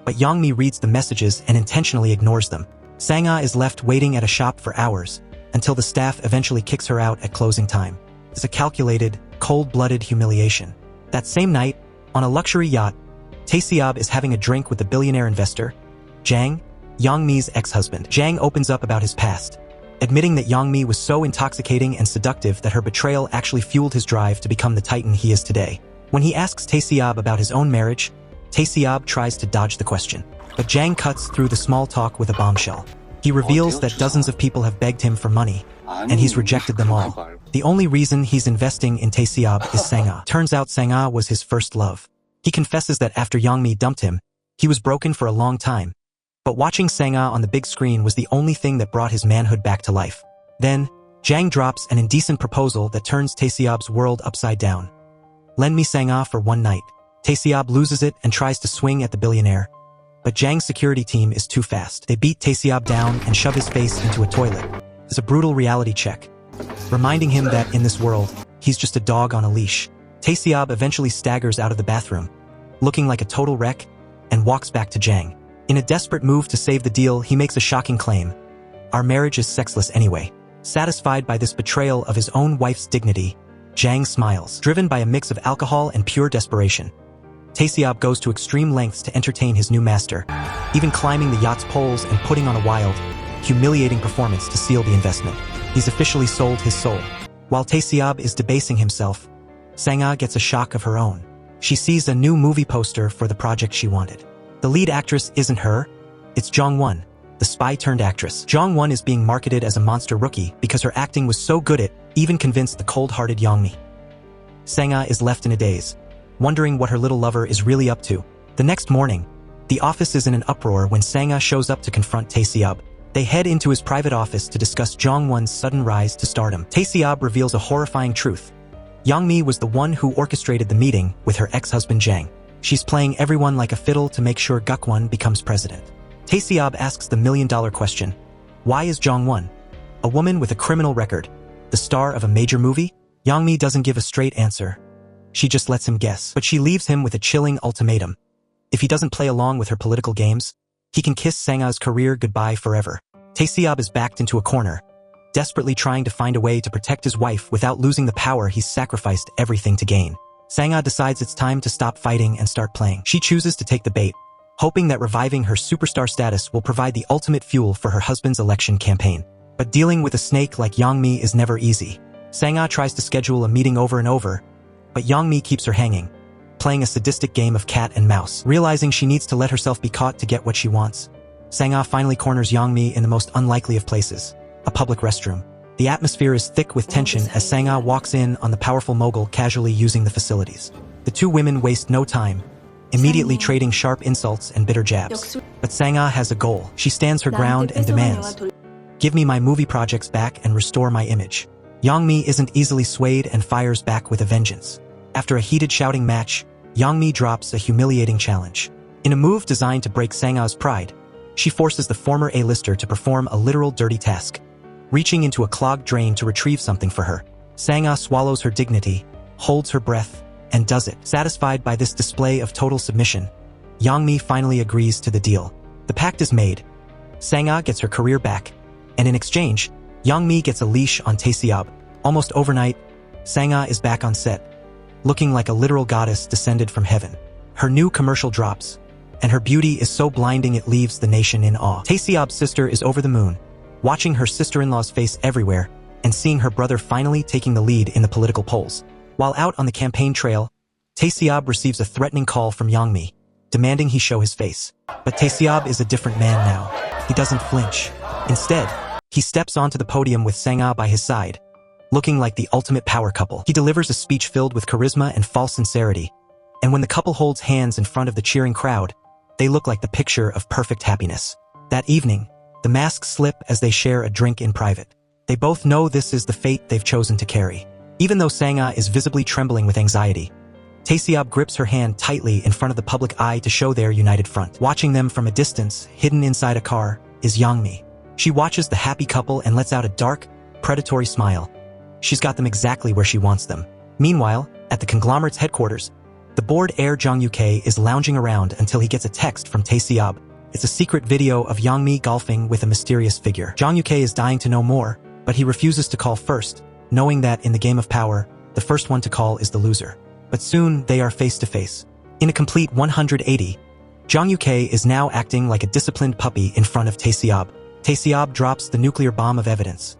but Yangmi reads the messages and intentionally ignores them. Sanga is left waiting at a shop for hours, until the staff eventually kicks her out at closing time. It's a calculated, cold-blooded humiliation. That same night, on a luxury yacht, Tae-seob is having a drink with the billionaire investor, Jang, Yangmi's ex-husband. Jang opens up about his past, admitting that Yangmi was so intoxicating and seductive that her betrayal actually fueled his drive to become the titan he is today. When he asks Tae-seob about his own marriage, Tae-seob tries to dodge the question, but Jang cuts through the small talk with a bombshell. He reveals that dozens of people have begged him for money, and he's rejected them all. The only reason he's investing in Tae-seob is Sanga. Turns out Sanga was his first love. He confesses that after Yangmi dumped him, he was broken for a long time, but watching Sanga on the big screen was the only thing that brought his manhood back to life. Then, Jang drops an indecent proposal that turns Tae-seob's world upside down. Lend me Sanga for one night. Tae-seob loses it and tries to swing at the billionaire, but Jang's security team is too fast. They beat Tae-seob down and shove his face into a toilet. It's a brutal reality check, reminding him that in this world, he's just a dog on a leash. Tae-seob eventually staggers out of the bathroom, looking like a total wreck, and walks back to Jang. In a desperate move to save the deal, he makes a shocking claim. Our marriage is sexless anyway. Satisfied by this betrayal of his own wife's dignity, Jang smiles. Driven by a mix of alcohol and pure desperation, Tae-seob goes to extreme lengths to entertain his new master, even climbing the yacht's poles and putting on a wild, humiliating performance to seal the investment. He's officially sold his soul. While Tae-seob is debasing himself, Sanga gets a shock of her own. She sees a new movie poster for the project she wanted. The lead actress isn't her, it's Jong-won, the spy-turned-actress. Jong-won is being marketed as a monster rookie because her acting was so good it even convinced the cold-hearted Yangmi. Sanga is left in a daze, wondering what her little lover is really up to. The next morning, the office is in an uproar when Sanga shows up to confront Tae-seob. They head into his private office to discuss Jong-won's sudden rise to stardom. Tae-seob reveals a horrifying truth. Yangmi was the one who orchestrated the meeting with her ex-husband Jang. She's playing everyone like a fiddle to make sure Gukwan becomes president. Tae-seob asks the million-dollar question. Why is Jong-won, a woman with a criminal record, the star of a major movie? Yangmi doesn't give a straight answer. She just lets him guess. But she leaves him with a chilling ultimatum. If he doesn't play along with her political games, he can kiss Sanga's career goodbye forever. Tae-seob is backed into a corner, desperately trying to find a way to protect his wife without losing the power he's sacrificed everything to gain. Sanga decides it's time to stop fighting and start playing. She chooses to take the bait, hoping that reviving her superstar status will provide the ultimate fuel for her husband's election campaign. But dealing with a snake like Yangmi is never easy. Sanga tries to schedule a meeting over and over, but Yangmi keeps her hanging, playing a sadistic game of cat and mouse. Realizing she needs to let herself be caught to get what she wants, Sanga finally corners Yangmi in the most unlikely of places, a public restroom. The atmosphere is thick with tension as Sanga walks in on the powerful mogul casually using the facilities. The two women waste no time, immediately trading sharp insults and bitter jabs. But Sanga has a goal. She stands her ground and demands, "Give me my movie projects back and restore my image." Yangmi isn't easily swayed and fires back with a vengeance. After a heated shouting match, Yangmi drops a humiliating challenge. In a move designed to break Sanga's pride, she forces the former A-lister to perform a literal dirty task, reaching into a clogged drain to retrieve something for her. Sanga swallows her dignity, holds her breath, and does it. Satisfied by this display of total submission, Yangmi finally agrees to the deal. The pact is made. Sanga gets her career back, and in exchange, Yangmi gets a leash on Tae-seob. Almost overnight, Sanga is back on set, looking like a literal goddess descended from heaven. Her new commercial drops, and her beauty is so blinding it leaves the nation in awe. Taesiob's sister is over the moon, watching her sister-in-law's face everywhere and seeing her brother finally taking the lead in the political polls. While out on the campaign trail, Taeseob receives a threatening call from Yangmi, demanding he show his face. But Taeseob is a different man now. He doesn't flinch. Instead, he steps onto the podium with Sang-ah by his side, looking like the ultimate power couple. He delivers a speech filled with charisma and false sincerity, and when the couple holds hands in front of the cheering crowd, they look like the picture of perfect happiness. That evening, the masks slip as they share a drink in private. They both know this is the fate they've chosen to carry. Even though Sang-ah is visibly trembling with anxiety, Taeseob grips her hand tightly in front of the public eye to show their united front. Watching them from a distance, hidden inside a car, is Yangmi. She watches the happy couple and lets out a dark, predatory smile. She's got them exactly where she wants them. Meanwhile, at the conglomerate's headquarters, the bored heir Jang Yuk-hae is lounging around until he gets a text from Taeseob. It's a secret video of Yangmi golfing with a mysterious figure. Jang Yuk-hae is dying to know more, but he refuses to call first, knowing that in the game of power, the first one to call is the loser. But soon, they are face to face. In a complete 180, Jang Yuk-hae is now acting like a disciplined puppy in front of Taeseob. Taeseob drops the nuclear bomb of evidence.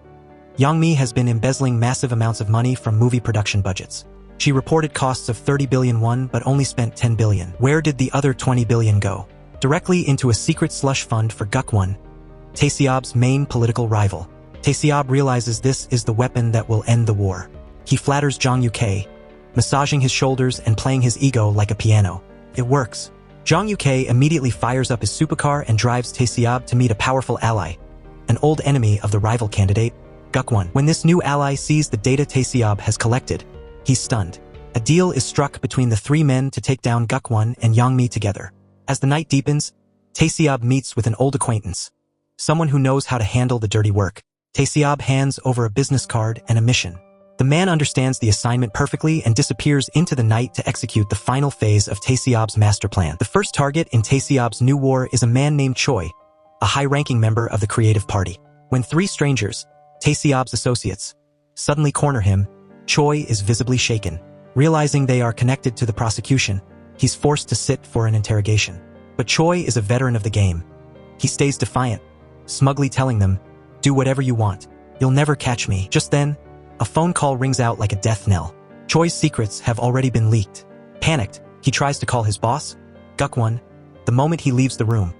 Yangmi has been embezzling massive amounts of money from movie production budgets. She reported costs of 30 billion won but only spent 10 billion. Where did the other 20 billion go? Directly into a secret slush fund for Guk-won, Taeseob's main political rival. Taeseob realizes this is the weapon that will end the war. He flatters Jang Yuk-hae, massaging his shoulders and playing his ego like a piano. It works. Jang Yuk-hae immediately fires up his supercar and drives Taeseob to meet a powerful ally, an old enemy of the rival candidate, Guk-won. When this new ally sees the data Taeseob has collected, he's stunned. A deal is struck between the three men to take down Guk-won and Yangmi together. As the night deepens, Taeseob meets with an old acquaintance, someone who knows how to handle the dirty work. Taeseob hands over a business card and a mission. The man understands the assignment perfectly and disappears into the night to execute the final phase of Taeseob's master plan. The first target in Taeseob's new war is a man named Choi, a high-ranking member of the Creative Party. When three strangers, Taeseob's associates, suddenly corner him, Choi is visibly shaken. Realizing they are connected to the prosecution, he's forced to sit for an interrogation. But Choi is a veteran of the game. He stays defiant, smugly telling them, "Do whatever you want. You'll never catch me." Just then, a phone call rings out like a death knell. Choi's secrets have already been leaked. Panicked, he tries to call his boss, Guk-won, the moment he leaves the room.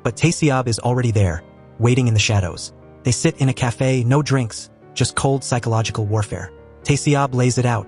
But Taeseob is already there, waiting in the shadows. They sit in a cafe, no drinks, just cold psychological warfare. Taeseob lays it out.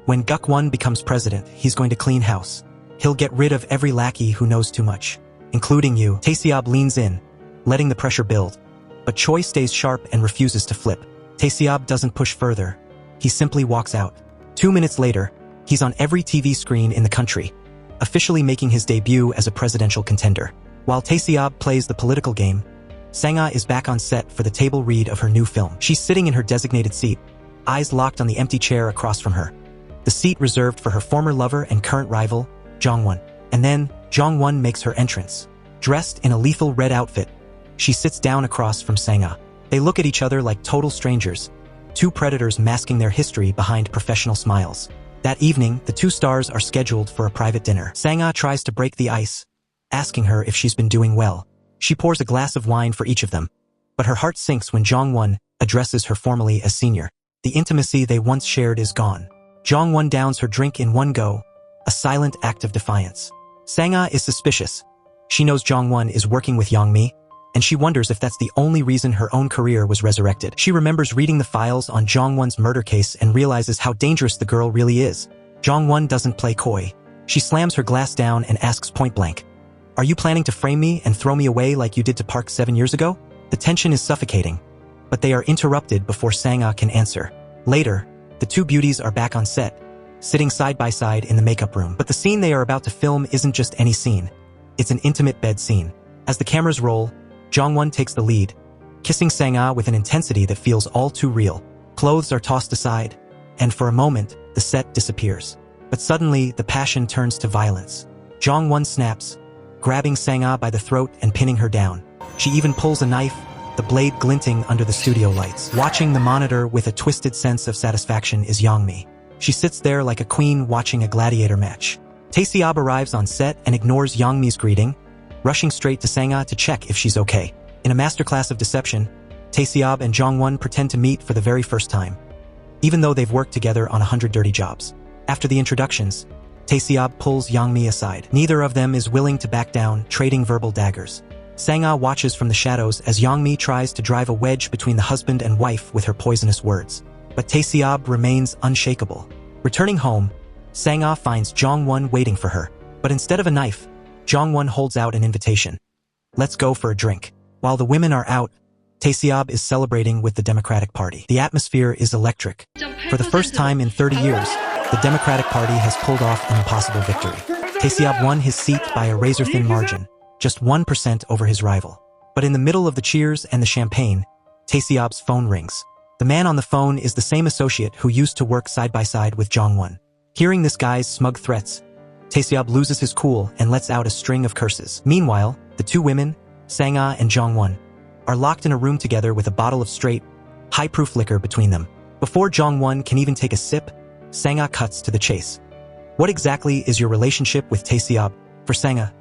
When Guk-won becomes president, he's going to clean house. He'll get rid of every lackey who knows too much, including you. Taeseob leans in, letting the pressure build. But Choi stays sharp and refuses to flip. Taeseob doesn't push further. He simply walks out. 2 minutes later, he's on every TV screen in the country, officially making his debut as a presidential contender. While Taeseob plays the political game, Sang-ah is back on set for the table read of her new film. She's sitting in her designated seat, eyes locked on the empty chair across from her, the seat reserved for her former lover and current rival, Jong-won. And then, Jong-won makes her entrance. Dressed in a lethal red outfit, she sits down across from Sang-ah. They look at each other like total strangers, two predators masking their history behind professional smiles. That evening, the two stars are scheduled for a private dinner. Sang-ah tries to break the ice, asking her if she's been doing well. She pours a glass of wine for each of them, but her heart sinks when Jong-won addresses her formally as senior. The intimacy they once shared is gone. Jong-won downs her drink in one go, a silent act of defiance. Sang-ah is suspicious. She knows Jong-won is working with Yangmi, and she wonders if that's the only reason her own career was resurrected. She remembers reading the files on Jong-won's murder case and realizes how dangerous the girl really is. Jong-won doesn't play coy. She slams her glass down and asks point-blank, "Are you planning to frame me and throw me away like you did to Park 7 years ago?" The tension is suffocating, but they are interrupted before Sang-ah can answer. Later, the two beauties are back on set, sitting side by side in the makeup room. But the scene they are about to film isn't just any scene. It's an intimate bed scene. As the cameras roll, Jong-won takes the lead, kissing Sang-ah with an intensity that feels all too real. Clothes are tossed aside, and for a moment, the set disappears. But suddenly, the passion turns to violence. Jong-won snaps, grabbing Sang-ah by the throat and pinning her down. She even pulls a knife, the blade glinting under the studio lights. Watching the monitor with a twisted sense of satisfaction is Yangmi. She sits there like a queen watching a gladiator match. Tae-seob arrives on set and ignores Yang-mi's greeting, rushing straight to Sang-ah to check if she's okay. In a masterclass of deception, Tae-seob and Jong-won pretend to meet for the very first time, even though they've worked together on 100 dirty jobs. After the introductions, Tae-seob pulls Yang-mi aside. Neither of them is willing to back down, trading verbal daggers. Sang-ah watches from the shadows as Yang-mi tries to drive a wedge between the husband and wife with her poisonous words. But Tae-seob remains unshakable. Returning home, Sang-ah finds Jong-won waiting for her. But instead of a knife, Jong-won holds out an invitation. Let's go for a drink. While the women are out, Tae-seob is celebrating with the Democratic Party. The atmosphere is electric. For the first time in 30 years, the Democratic Party has pulled off an impossible victory. Tae-seob won his seat by a razor-thin margin, just 1% over his rival. But in the middle of the cheers and the champagne, Tae-seob's phone rings. The man on the phone is the same associate who used to work side by side with Jong-won. Hearing this guy's smug threats, Tae-seob loses his cool and lets out a string of curses. Meanwhile, the two women, Sang-ah and Jong-won, are locked in a room together with a bottle of straight, high-proof liquor between them. Before Jong-won can even take a sip, Sang-ah cuts to the chase. What exactly is your relationship with Tae-seob? For Sang-ah,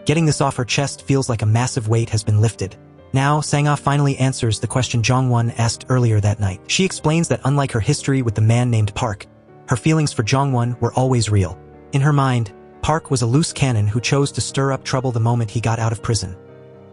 getting this off her chest feels like a massive weight has been lifted. Now, Sang-ah finally answers the question Jong-won asked earlier that night. She explains that unlike her history with the man named Park, her feelings for Jong-won were always real. In her mind, Park was a loose cannon who chose to stir up trouble the moment he got out of prison.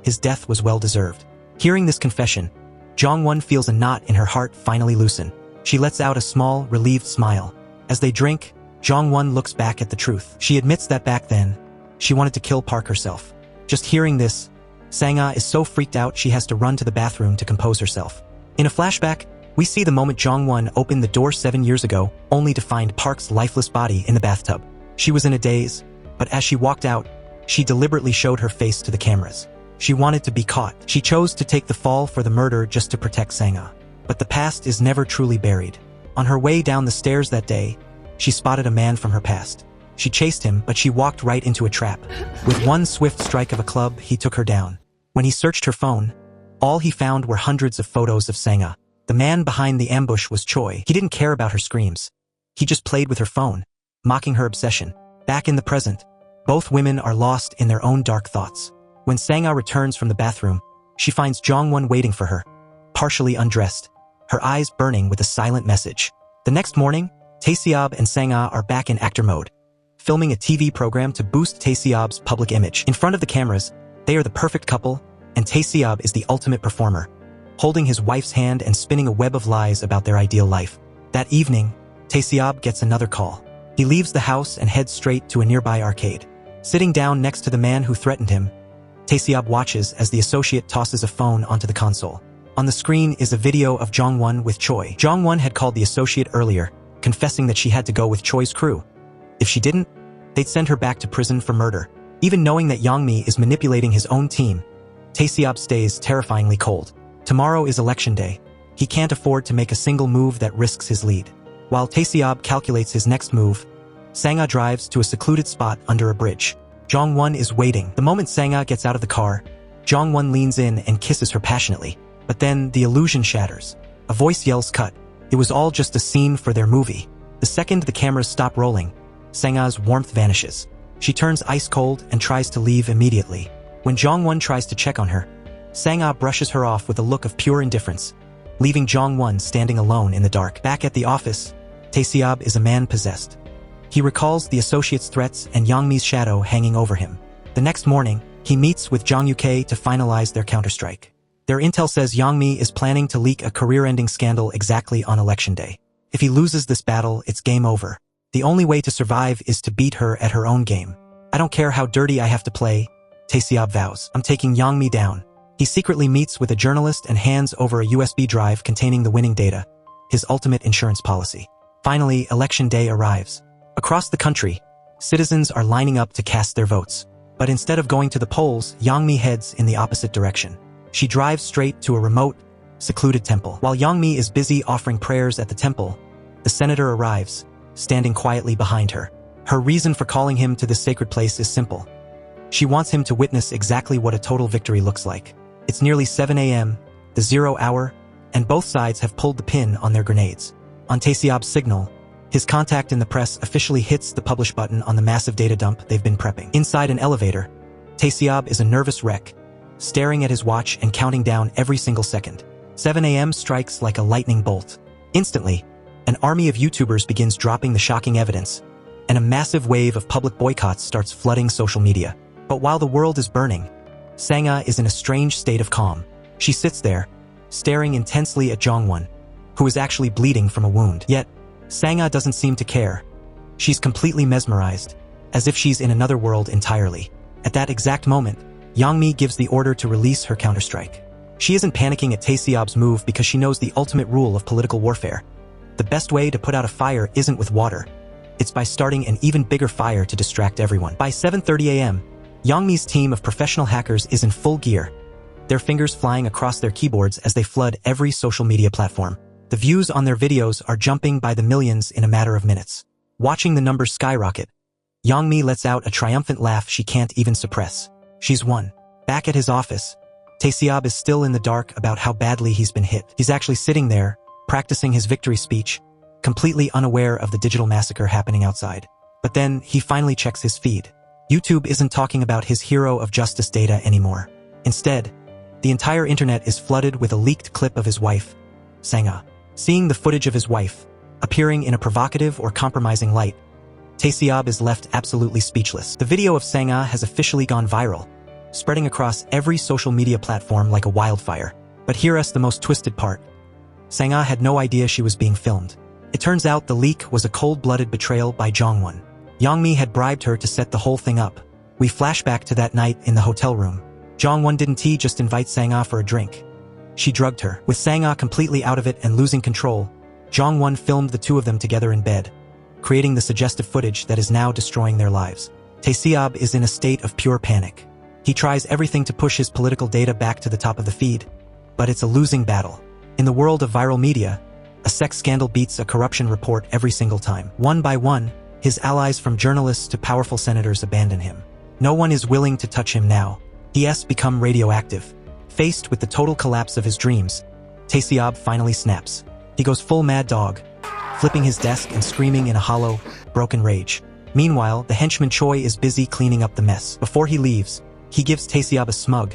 His death was well-deserved. Hearing this confession, Jong-won feels a knot in her heart finally loosen. She lets out a small, relieved smile. As they drink, Jong-won looks back at the truth. She admits that back then, she wanted to kill Park herself. Just hearing this, Sang-ah is so freaked out she has to run to the bathroom to compose herself. In a flashback, we see the moment Jong-won opened the door 7 years ago, only to find Park's lifeless body in the bathtub. She was in a daze, but as she walked out, she deliberately showed her face to the cameras. She wanted to be caught. She chose to take the fall for the murder just to protect Sang-ah. But the past is never truly buried. On her way down the stairs that day, she spotted a man from her past. She chased him, but she walked right into a trap. With one swift strike of a club, he took her down. When he searched her phone, all he found were hundreds of photos of Sang-ah. The man behind the ambush was Choi. He didn't care about her screams. He just played with her phone, mocking her obsession. Back in the present, both women are lost in their own dark thoughts. When Sang-ah returns from the bathroom, she finds Jong-won waiting for her, partially undressed, her eyes burning with a silent message. The next morning, Tae-seob and Sang-ah are back in actor mode, filming a TV program to boost Tae-seob's public image. In front of the cameras, they are the perfect couple, and Tae-seob is the ultimate performer, holding his wife's hand and spinning a web of lies about their ideal life. That evening, Tae-seob gets another call. He leaves the house and heads straight to a nearby arcade. Sitting down next to the man who threatened him, Tae-seob watches as the associate tosses a phone onto the console. On the screen is a video of Jong-won with Choi. Jong-won had called the associate earlier, confessing that she had to go with Choi's crew. If she didn't, they'd send her back to prison for murder. Even knowing that Yang-mi is manipulating his own team, Tae-seob stays terrifyingly cold. Tomorrow is election day. He can't afford to make a single move that risks his lead. While Tae-seob calculates his next move, Sang-ah drives to a secluded spot under a bridge. Jong-won is waiting. The moment Sang-ah gets out of the car, Jong-won leans in and kisses her passionately. But then the illusion shatters. A voice yells cut. It was all just a scene for their movie. The second the cameras stop rolling, Sang-ah's warmth vanishes. She turns ice cold and tries to leave immediately. When Jong-won tries to check on her, Sang-ah brushes her off with a look of pure indifference, leaving Jong-won standing alone in the dark. Back at the office, Tae-seob is a man possessed. He recalls the associate's threats and Yang-mi's shadow hanging over him. The next morning, he meets with Jong Uk to finalize their counterstrike. Their intel says Yang-mi is planning to leak a career-ending scandal exactly on election day. If he loses this battle, it's game over. The only way to survive is to beat her at her own game. I don't care how dirty I have to play, Tae-seob vows. I'm taking Yang-mi down. He secretly meets with a journalist and hands over a USB drive containing the winning data, his ultimate insurance policy. Finally, election day arrives. Across the country, citizens are lining up to cast their votes. But instead of going to the polls, Yang-mi heads in the opposite direction. She drives straight to a remote, secluded temple. While Yang-mi is busy offering prayers at the temple, the senator arrives, standing quietly behind her. Her reason for calling him to this sacred place is simple. She wants him to witness exactly what a total victory looks like. It's nearly 7 a.m., the 0 hour, and both sides have pulled the pin on their grenades. On Tae-seob's signal, His contact in the press officially hits the publish button on the massive data dump they've been prepping. Inside an elevator, Taseob is a nervous wreck, staring at his watch and counting down every single second. 7 a.m. strikes like a lightning bolt. Instantly, an army of YouTubers begins dropping the shocking evidence, and a massive wave of public boycotts starts flooding social media. But while the world is burning, Sang-ah is in a strange state of calm. She sits there, staring intensely at Jong-won, who is actually bleeding from a wound. Yet, Sang-ah doesn't seem to care. She's completely mesmerized, as if she's in another world entirely. At that exact moment, Yang-mi gives the order to release her counterstrike. She isn't panicking at Taseob's move because she knows the ultimate rule of political warfare. The best way to put out a fire isn't with water. It's by starting an even bigger fire to distract everyone. By 7:30 a.m., Yang-mi's team of professional hackers is in full gear, their fingers flying across their keyboards as they flood every social media platform. The views on their videos are jumping by the millions in a matter of minutes. Watching the numbers skyrocket, Yang-mi lets out a triumphant laugh she can't even suppress. She's won. Back at his office, Taseob is still in the dark about how badly he's been hit. He's actually sitting there, practicing his victory speech, completely unaware of the digital massacre happening outside. But then, he finally checks his feed. YouTube isn't talking about his hero of justice data anymore. Instead, the entire internet is flooded with a leaked clip of his wife, Sang-ah. Seeing the footage of his wife, appearing in a provocative or compromising light, Taseob is left absolutely speechless. The video of Sang-ah has officially gone viral, spreading across every social media platform like a wildfire. But here's the most twisted part. Sang-ah had no idea she was being filmed. It turns out the leak was a cold-blooded betrayal by Jong-won. Yang-mi had bribed her to set the whole thing up. We flash back to that night in the hotel room. Jong-won didn't just invite Sang-ah for a drink. She drugged her. With Sang-ah completely out of it and losing control, Jong-won filmed the two of them together in bed, creating the suggestive footage that is now destroying their lives. Taseob is in a state of pure panic. He tries everything to push his political data back to the top of the feed, but it's a losing battle. In the world of viral media, a sex scandal beats a corruption report every single time. One by one, his allies from journalists to powerful senators abandon him. No one is willing to touch him now. He has become radioactive. Faced with the total collapse of his dreams, Taseob finally snaps. He goes full mad dog, flipping his desk and screaming in a hollow, broken rage. Meanwhile, the henchman Choi is busy cleaning up the mess. Before he leaves, he gives Taseob a smug,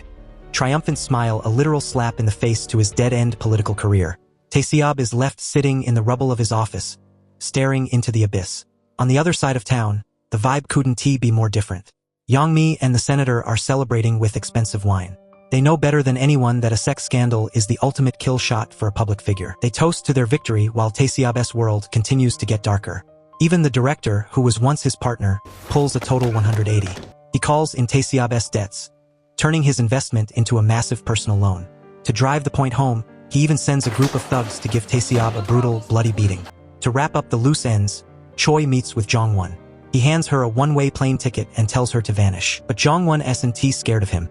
triumphant smile, a literal slap in the face to his dead-end political career. Taseob is left sitting in the rubble of his office, staring into the abyss. On the other side of town, the vibe couldn't be more different. Yang-mi and the senator are celebrating with expensive wine. They know better than anyone that a sex scandal is the ultimate kill shot for a public figure. They toast to their victory while Taseob's world continues to get darker. Even the director, who was once his partner, pulls a total 180. He calls in Taseob's debts, turning his investment into a massive personal loan. To drive the point home, he even sends a group of thugs to give Taseob a brutal, bloody beating. To wrap up the loose ends, Choi meets with Jong-won. He hands her a one-way plane ticket and tells her to vanish. But Jong-won isn't scared of him.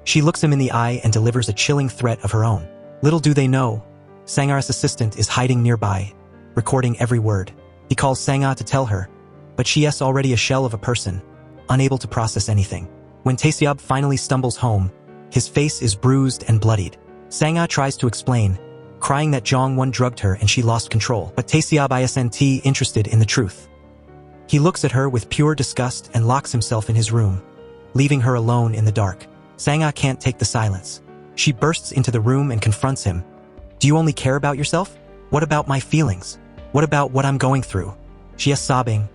She looks him in the eye and delivers a chilling threat of her own. Little do they know, Sang-ah's assistant is hiding nearby, recording every word. He calls Sang-ah to tell her, but she is already a shell of a person, unable to process anything. When Taseob finally stumbles home, his face is bruised and bloodied. Sang-ah tries to explain, crying that Jong-won drugged her and she lost control. But Taseob isn't interested in the truth. He looks at her with pure disgust and locks himself in his room, leaving her alone in the dark. Sang-ah can't take the silence. She bursts into the room and confronts him. Do you only care about yourself? What about my feelings? What about what I'm going through? She is sobbing,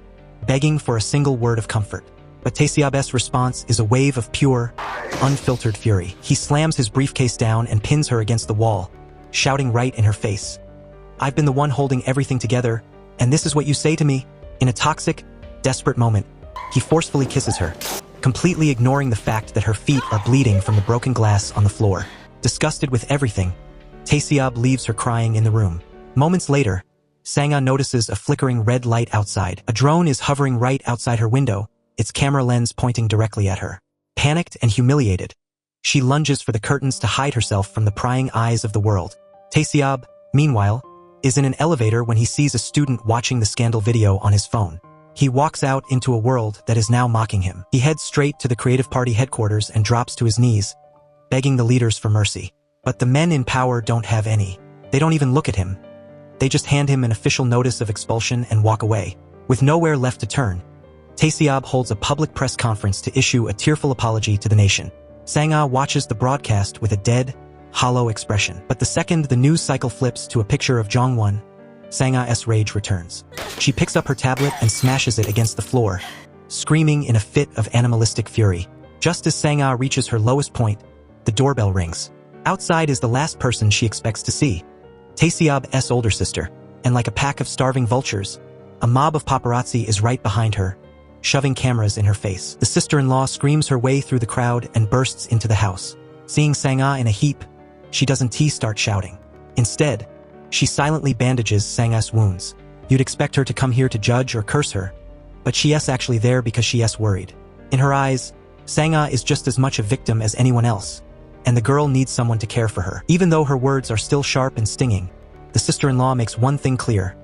begging for a single word of comfort. But Taseob's response is a wave of pure, unfiltered fury. He slams his briefcase down and pins her against the wall, shouting right in her face. I've been the one holding everything together, and this is what you say to me? In a toxic, desperate moment, he forcefully kisses her, completely ignoring the fact that her feet are bleeding from the broken glass on the floor. Disgusted with everything, Taseob leaves her crying in the room. Moments later, Sang-ah notices a flickering red light outside. A drone is hovering right outside her window, its camera lens pointing directly at her. Panicked and humiliated, she lunges for the curtains to hide herself from the prying eyes of the world. Taseob, meanwhile, is in an elevator when he sees a student watching the scandal video on his phone. He walks out into a world that is now mocking him. He heads straight to the Creative Party headquarters and drops to his knees, begging the leaders for mercy. But the men in power don't have any. They don't even look at him. They just hand him an official notice of expulsion and walk away. With nowhere left to turn, Taeseob holds a public press conference to issue a tearful apology to the nation. Sang-ah watches the broadcast with a dead, hollow expression. But the second the news cycle flips to a picture of Jong-won, Sang-ah's rage returns. She picks up her tablet and smashes it against the floor, screaming in a fit of animalistic fury. Just as Sang-ah reaches her lowest point, the doorbell rings. Outside is the last person she expects to see, Taeseob's older sister, and like a pack of starving vultures, a mob of paparazzi is right behind her, shoving cameras in her face. The sister-in-law screams her way through the crowd and bursts into the house. Seeing Sang-ah in a heap, she doesn't start shouting. Instead, she silently bandages Sang-ah's wounds. You'd expect her to come here to judge or curse her, but she's actually there because she's worried. In her eyes, Sang-ah is just as much a victim as anyone else, and the girl needs someone to care for her. Even though her words are still sharp and stinging, the sister-in-law makes one thing clear.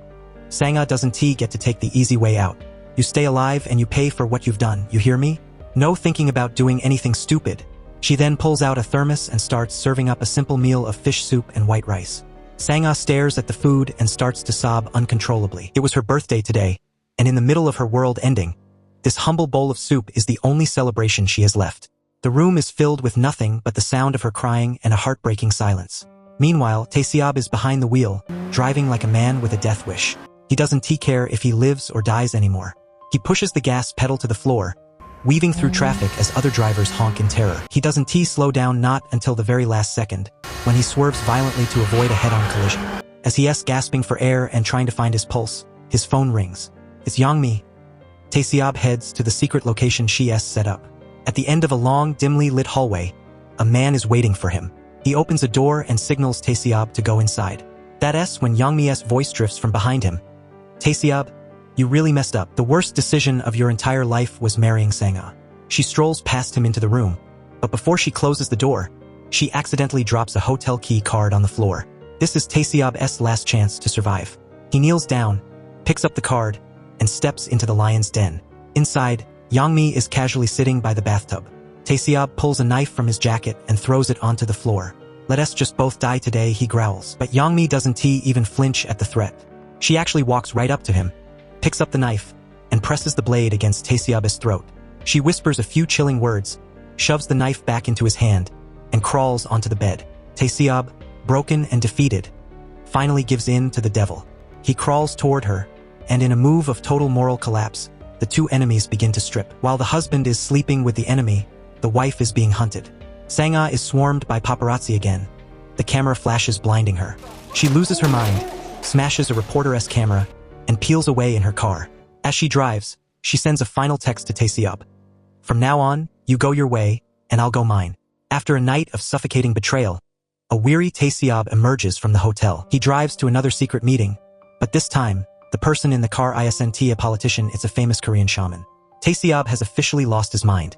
Sang-ah doesn't get to take the easy way out. You stay alive and you pay for what you've done, you hear me? No thinking about doing anything stupid. She then pulls out a thermos and starts serving up a simple meal of fish soup and white rice. Sang-ah stares at the food and starts to sob uncontrollably. It was her birthday today, and in the middle of her world ending, this humble bowl of soup is the only celebration she has left. The room is filled with nothing but the sound of her crying and a heartbreaking silence. Meanwhile, Taeseob is behind the wheel, driving like a man with a death wish. He doesn't care if he lives or dies anymore. He pushes the gas pedal to the floor, weaving through traffic as other drivers honk in terror. He doesn't slow down not until the very last second, when he swerves violently to avoid a head-on collision. As he is gasping for air and trying to find his pulse, his phone rings. It's Youngmi. Taeseob heads to the secret location she's set up. At the end of a long, dimly lit hallway, a man is waiting for him. He opens a door and signals Taeseob to go inside. That's when Youngmi's voice drifts from behind him. Taeseob, you really messed up. The worst decision of your entire life was marrying Sang-ah. She strolls past him into the room, but before she closes the door, she accidentally drops a hotel key card on the floor. This is Taeseob's last chance to survive. He kneels down, picks up the card, and steps into the lion's den. Inside, Youngmi is casually sitting by the bathtub. Taeseob pulls a knife from his jacket and throws it onto the floor. Let us just both die today, he growls. But Youngmi doesn't even flinch at the threat. She actually walks right up to him, picks up the knife, and presses the blade against Taeseob's throat. She whispers a few chilling words, shoves the knife back into his hand, and crawls onto the bed. Taeseob, broken and defeated, finally gives in to the devil. He crawls toward her, and in a move of total moral collapse, the two enemies begin to strip. While the husband is sleeping with the enemy, the wife is being hunted. Sang-ah is swarmed by paparazzi again. The camera flashes blinding her. She loses her mind, smashes a reporter's camera, and peels away in her car. As she drives, she sends a final text to Taeseob. From now on, you go your way, and I'll go mine. After a night of suffocating betrayal, a weary Taeseob emerges from the hotel. He drives to another secret meeting, but this time, the person in the car isn't a politician, it's a famous Korean shaman. Taeseob has officially lost his mind.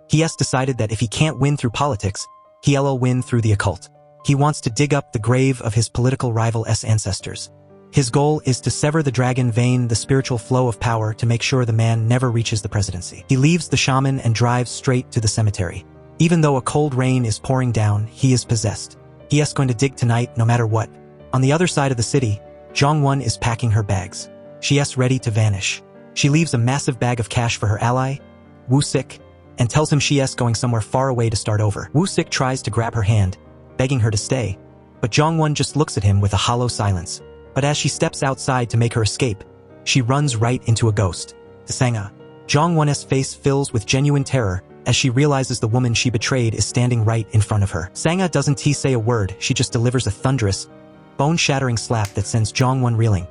He has decided that if he can't win through politics, he'll win through the occult. He wants to dig up the grave of his political rival's ancestors. His goal is to sever the dragon vein, the spiritual flow of power, to make sure the man never reaches the presidency. He leaves the shaman and drives straight to the cemetery. Even though a cold rain is pouring down, he is possessed. He is going to dig tonight no matter what. On the other side of the city, Jong-won is packing her bags. She is ready to vanish. She leaves a massive bag of cash for her ally, Woo-sik, and tells him she is going somewhere far away to start over. Woo-sik tries to grab her hand, begging her to stay, but Jong-won just looks at him with a hollow silence. But as she steps outside to make her escape, she runs right into a ghost. Sang-ah. Jong-won's face fills with genuine terror as she realizes the woman she betrayed is standing right in front of her. Sang-ah doesn't say a word, she just delivers a thunderous, bone-shattering slap that sends Jong-won reeling,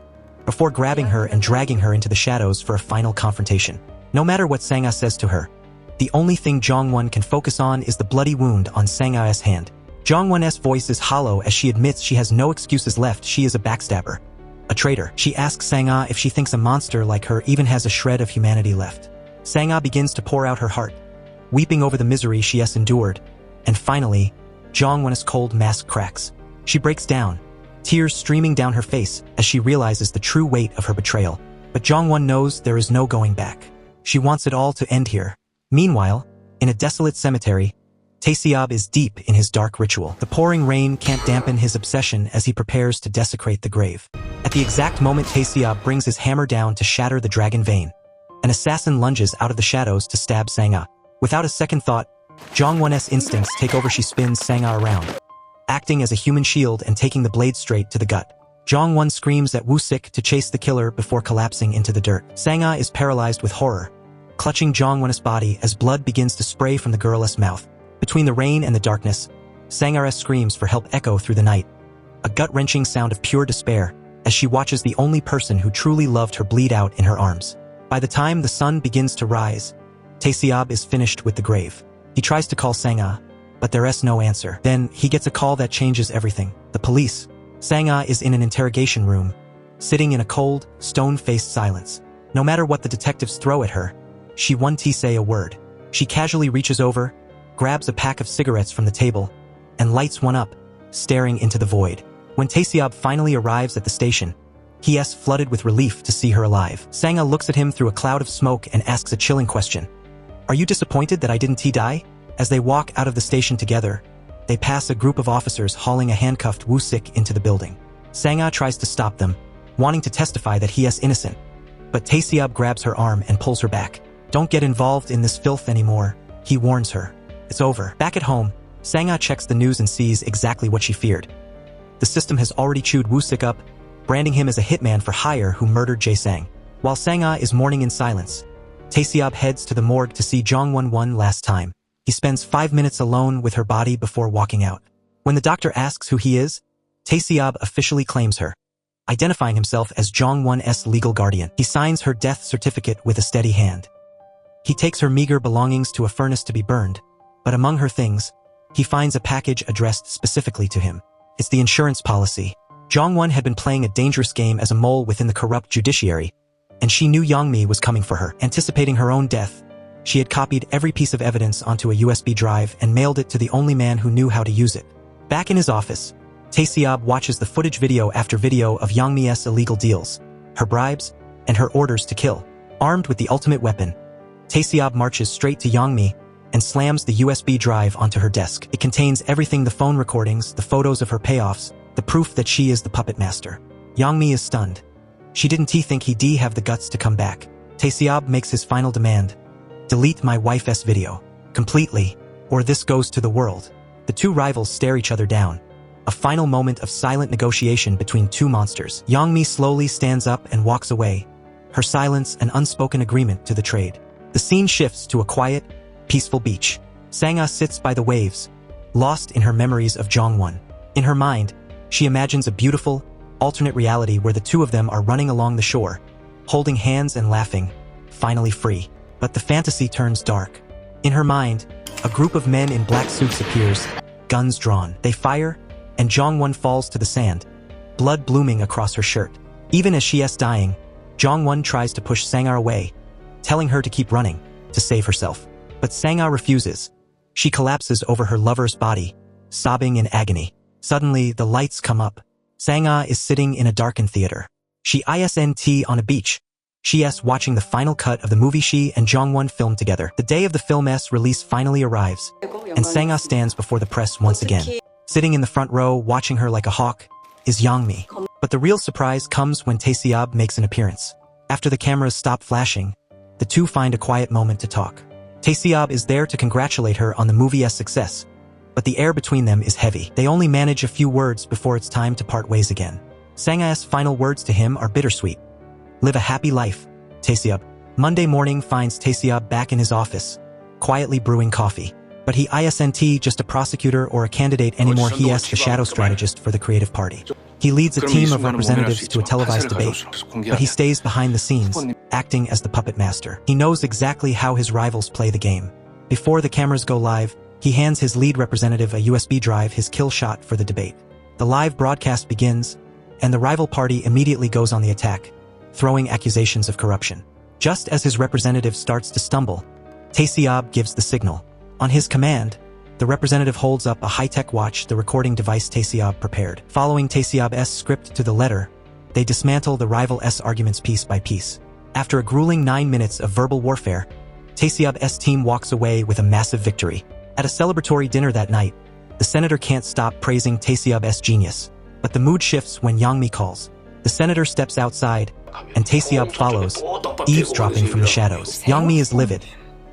before grabbing her and dragging her into the shadows for a final confrontation. No matter what Sang-ah says to her, the only thing Jong-won can focus on is the bloody wound on Sang-ah's hand. Jong-won's voice is hollow as she admits she has no excuses left. She is a backstabber, a traitor. She asks Sang-ah if she thinks a monster like her even has a shred of humanity left. Sang-ah begins to pour out her heart, weeping over the misery she has endured, and finally, Jong-won's cold mask cracks. She breaks down, tears streaming down her face as she realizes the true weight of her betrayal. But Jong-won knows there is no going back. She wants it all to end here. Meanwhile, in a desolate cemetery, Taeseob is deep in his dark ritual. The pouring rain can't dampen his obsession as he prepares to desecrate the grave. At the exact moment Taeseob brings his hammer down to shatter the dragon vein, an assassin lunges out of the shadows to stab Sang-ah. Without a second thought, Jongwon's instincts take over. She spins Sang-ah around, acting as a human shield and taking the blade straight to the gut. Jongwon screams at Woo-sik to chase the killer before collapsing into the dirt. Sang-ah is paralyzed with horror, clutching Jongwon's body as blood begins to spray from the girl's mouth. Between the rain and the darkness, Sang-ah's screams for help echo through the night, a gut-wrenching sound of pure despair as she watches the only person who truly loved her bleed out in her arms. By the time the sun begins to rise, Taeseob is finished with the grave. He tries to call Sang-ah, but there's no answer. Then, he gets a call that changes everything. The police. Sang-ah is in an interrogation room, sitting in a cold, stone-faced silence. No matter what the detectives throw at her, she won't say a word. She casually reaches over, grabs a pack of cigarettes from the table, and lights one up, staring into the void. When Taeseob finally arrives at the station, he is flooded with relief to see her alive. Sang-ah looks at him through a cloud of smoke and asks a chilling question. "Are you disappointed that I didn't die?" As they walk out of the station together, they pass a group of officers hauling a handcuffed Woo-sik into the building. Sang-ah tries to stop them, wanting to testify that he is innocent, but Taeseob grabs her arm and pulls her back. "Don't get involved in this filth anymore," he warns her. It's over. Back at home, Sang-ah checks the news and sees exactly what she feared. The system has already chewed Woo-sik up, branding him as a hitman for hire who murdered Jae-sang. While Sang-ah is mourning in silence, Taeseob heads to the morgue to see Jongwon one last time. He spends 5 minutes alone with her body before walking out. When the doctor asks who he is, Taeseob officially claims her, identifying himself as Jongwon's legal guardian. He signs her death certificate with a steady hand. He takes her meager belongings to a furnace to be burned, but among her things, he finds a package addressed specifically to him. It's the insurance policy. Jongwon had been playing a dangerous game as a mole within the corrupt judiciary, and she knew Yongmi was coming for her. Anticipating her own death, she had copied every piece of evidence onto a USB drive and mailed it to the only man who knew how to use it. Back in his office, Taeseob watches the footage video after video of Yongmi's illegal deals, her bribes, and her orders to kill. Armed with the ultimate weapon, Taeseob marches straight to Yongmi and slams the USB drive onto her desk. It contains everything: the phone recordings, the photos of her payoffs, the proof that she is the puppet master. Yongmi is stunned. She didn't think he'd have the guts to come back. Taeseob makes his final demand. "Delete my wife's video. Completely, or this goes to the world." The two rivals stare each other down. A final moment of silent negotiation between two monsters. Yongmi slowly stands up and walks away, her silence an unspoken agreement to the trade. The scene shifts to a quiet, peaceful beach. Sang-ah sits by the waves, lost in her memories of Jongwon. In her mind, she imagines a beautiful, alternate reality where the two of them are running along the shore, holding hands and laughing, finally free. But the fantasy turns dark. In her mind, a group of men in black suits appears, guns drawn. They fire, and Jongwon falls to the sand, blood blooming across her shirt. Even as she is dying, Jongwon tries to push Sang-ah away, telling her to keep running, to save herself. But Sang-ah refuses. She collapses over her lover's body, sobbing in agony. Suddenly, the lights come up. Sang-ah is sitting in a darkened theater. She isn't on a beach. She is watching the final cut of the movie she and Jongwon filmed together. The day of the film's release finally arrives, and Sang-ah stands before the press once again. Sitting in the front row, watching her like a hawk, is Yongmi. But the real surprise comes when Taeseob makes an appearance. After the cameras stop flashing, the two find a quiet moment to talk. Taeseob is there to congratulate her on the movie's success, but the air between them is heavy. They only manage a few words before it's time to part ways again. Sang-ah's final words to him are bittersweet. "Live a happy life, Taeseob." Monday morning finds Taeseob back in his office, quietly brewing coffee. But he isn't just a prosecutor or a candidate anymore. He is the shadow strategist for the Creative Party. He leads a team of representatives to a televised debate, but he stays behind the scenes, acting as the puppet master. He knows exactly how his rivals play the game. Before the cameras go live, he hands his lead representative a USB drive, his kill shot for the debate. The live broadcast begins, and the rival party immediately goes on the attack, throwing accusations of corruption. Just as his representative starts to stumble, Taeseob gives the signal. On his command, the representative holds up a high-tech watch, the recording device Taeseob prepared. Following Taeseob's script to the letter, they dismantle the rival's arguments piece by piece. After a grueling 9 minutes of verbal warfare, Taeseob's team walks away with a massive victory. At a celebratory dinner that night, the senator can't stop praising Taeseob's genius. But the mood shifts when Yang-mi calls. The senator steps outside, and Taeseob follows, eavesdropping from the shadows. Yang-mi is livid,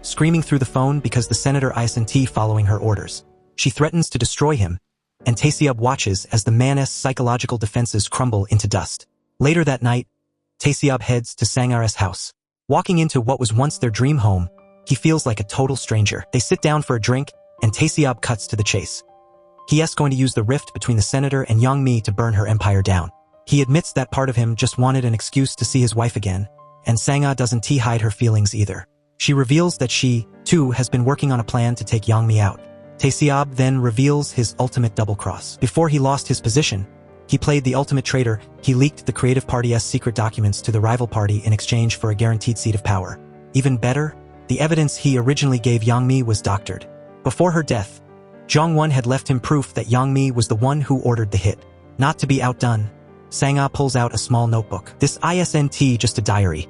screaming through the phone because the senator isn't following her orders. She threatens to destroy him, and Taeseob watches as the man's psychological defenses crumble into dust. Later that night, Taeseob heads to Sang-a's house. Walking into what was once their dream home, he feels like a total stranger. They sit down for a drink, and Taeseob cuts to the chase. He is going to use the rift between the senator and Yang-mi to burn her empire down. He admits that part of him just wanted an excuse to see his wife again, and Sang-a doesn't hide her feelings either. She reveals that she, too, has been working on a plan to take Yang-mi out. Taeseob then reveals his ultimate double-cross. Before he lost his position, he played the ultimate traitor. He leaked the creative party's secret documents to the rival party in exchange for a guaranteed seat of power. Even better, the evidence he originally gave Yang-mi was doctored. Before her death, Jong-won had left him proof that Yang-mi was the one who ordered the hit. Not to be outdone, Sang-a pulls out a small notebook. This isn't just a diary.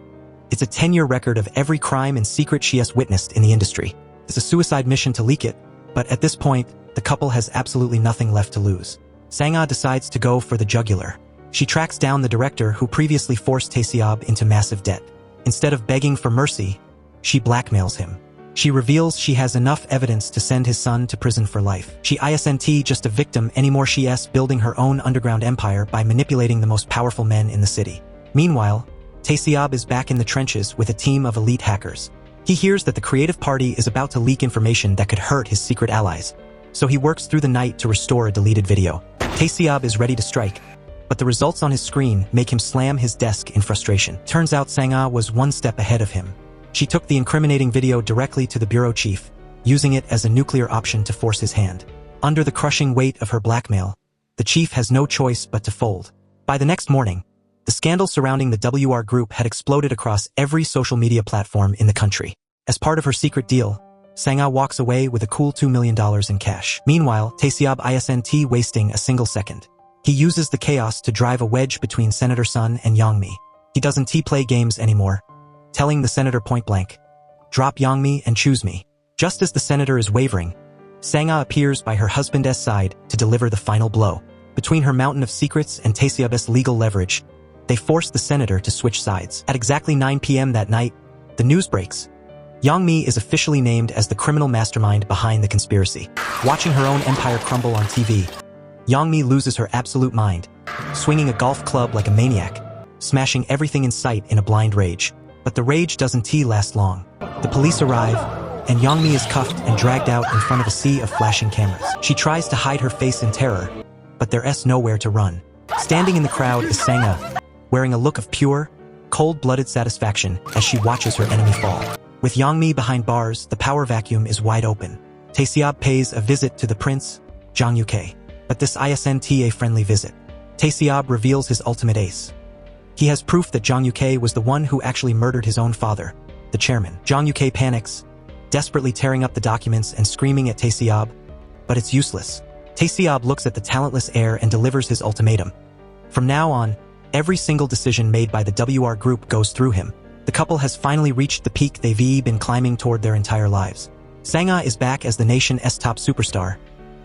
It's a 10-year record of every crime and secret she has witnessed in the industry. It's a suicide mission to leak it, but at this point, the couple has absolutely nothing left to lose. Sang-a decides to go for the jugular. She tracks down the director who previously forced Taeseob into massive debt. Instead of begging for mercy, she blackmails him. She reveals she has enough evidence to send his son to prison for life. She isn't just a victim anymore, she is building her own underground empire by manipulating the most powerful men in the city. Meanwhile, Taeseob is back in the trenches with a team of elite hackers. He hears that the creative party is about to leak information that could hurt his secret allies, so he works through the night to restore a deleted video. Taeseob is ready to strike, but the results on his screen make him slam his desk in frustration. Turns out Sang-a was one step ahead of him. She took the incriminating video directly to the bureau chief, using it as a nuclear option to force his hand. Under the crushing weight of her blackmail, the chief has no choice but to fold. By the next morning, the scandal surrounding the WR group had exploded across every social media platform in the country. As part of her secret deal, Sang-a walks away with a cool $2 million in cash. Meanwhile, Taeseob isn't wasting a single second. He uses the chaos to drive a wedge between Senator Sun and Yang-mi. He doesn't play games anymore, telling the senator point-blank, "Drop Yang-mi and choose me." Just as the senator is wavering, Sang-a appears by her husband's side to deliver the final blow. Between her mountain of secrets and Taeseob's legal leverage, they force the senator to switch sides. At exactly 9 p.m. that night, the news breaks. Yang-mi is officially named as the criminal mastermind behind the conspiracy. Watching her own empire crumble on TV, Yang-mi loses her absolute mind, swinging a golf club like a maniac, smashing everything in sight in a blind rage. But the rage doesn't last long. The police arrive, and Yang-mi is cuffed and dragged out in front of a sea of flashing cameras. She tries to hide her face in terror, but there's nowhere to run. Standing in the crowd is Sang-a, wearing a look of pure, cold-blooded satisfaction as she watches her enemy fall. With Yang-mi behind bars, the power vacuum is wide open. Taeseob pays a visit to the prince, Jang Yuke. But this isn't a friendly visit. Taeseob reveals his ultimate ace. He has proof that Jang Yuke was the one who actually murdered his own father, the chairman. Jang Yuke panics, desperately tearing up the documents and screaming at Taeseob, but it's useless. Taeseob looks at the talentless heir and delivers his ultimatum. From now on, every single decision made by the WR group goes through him. The couple has finally reached the peak they've been climbing toward their entire lives. Sang-a is back as the nation's top superstar,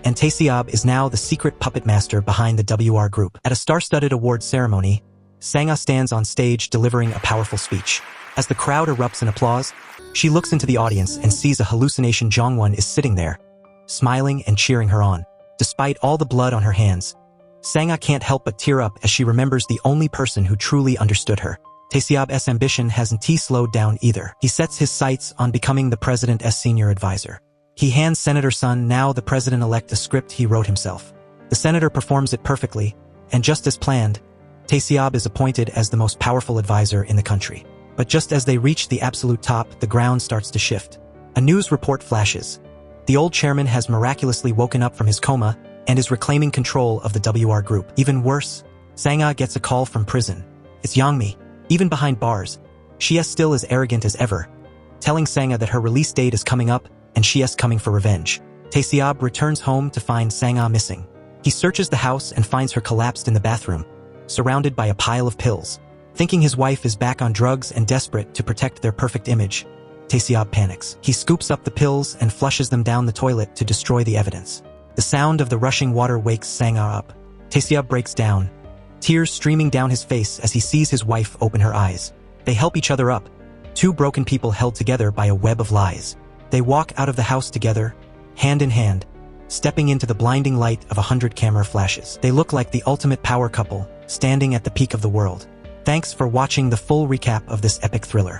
and Taeseob is now the secret puppet master behind the WR group. At a star-studded awards ceremony, Sang-a stands on stage delivering a powerful speech. As the crowd erupts in applause, she looks into the audience and sees a hallucination. Jong-won is sitting there, smiling and cheering her on. Despite all the blood on her hands, Sang-a can't help but tear up as she remembers the only person who truly understood her. Taeseob's ambition hasn't slowed down either. He sets his sights on becoming the president's senior advisor. He hands Senator Sun, now the president-elect, a script he wrote himself. The senator performs it perfectly, and just as planned, Taeseob is appointed as the most powerful advisor in the country. But just as they reach the absolute top, the ground starts to shift. A news report flashes. The old chairman has miraculously woken up from his coma and is reclaiming control of the WR group. Even worse, Sang-a gets a call from prison. It's Yang-mi. Even behind bars, she is still as arrogant as ever, telling Sang-a that her release date is coming up and she is coming for revenge. Taeseob returns home to find Sang-a missing. He searches the house and finds her collapsed in the bathroom, surrounded by a pile of pills. Thinking his wife is back on drugs and desperate to protect their perfect image, Taesiab panics. He scoops up the pills and flushes them down the toilet to destroy the evidence. The sound of the rushing water wakes Sangha up. Taesiab breaks down, tears streaming down his face as he sees his wife open her eyes. They help each other up, two broken people held together by a web of lies. They walk out of the house together, hand in hand, stepping into the blinding light of 100 camera flashes. They look like the ultimate power couple, standing at the peak of the world. Thanks for watching the full recap of this epic thriller.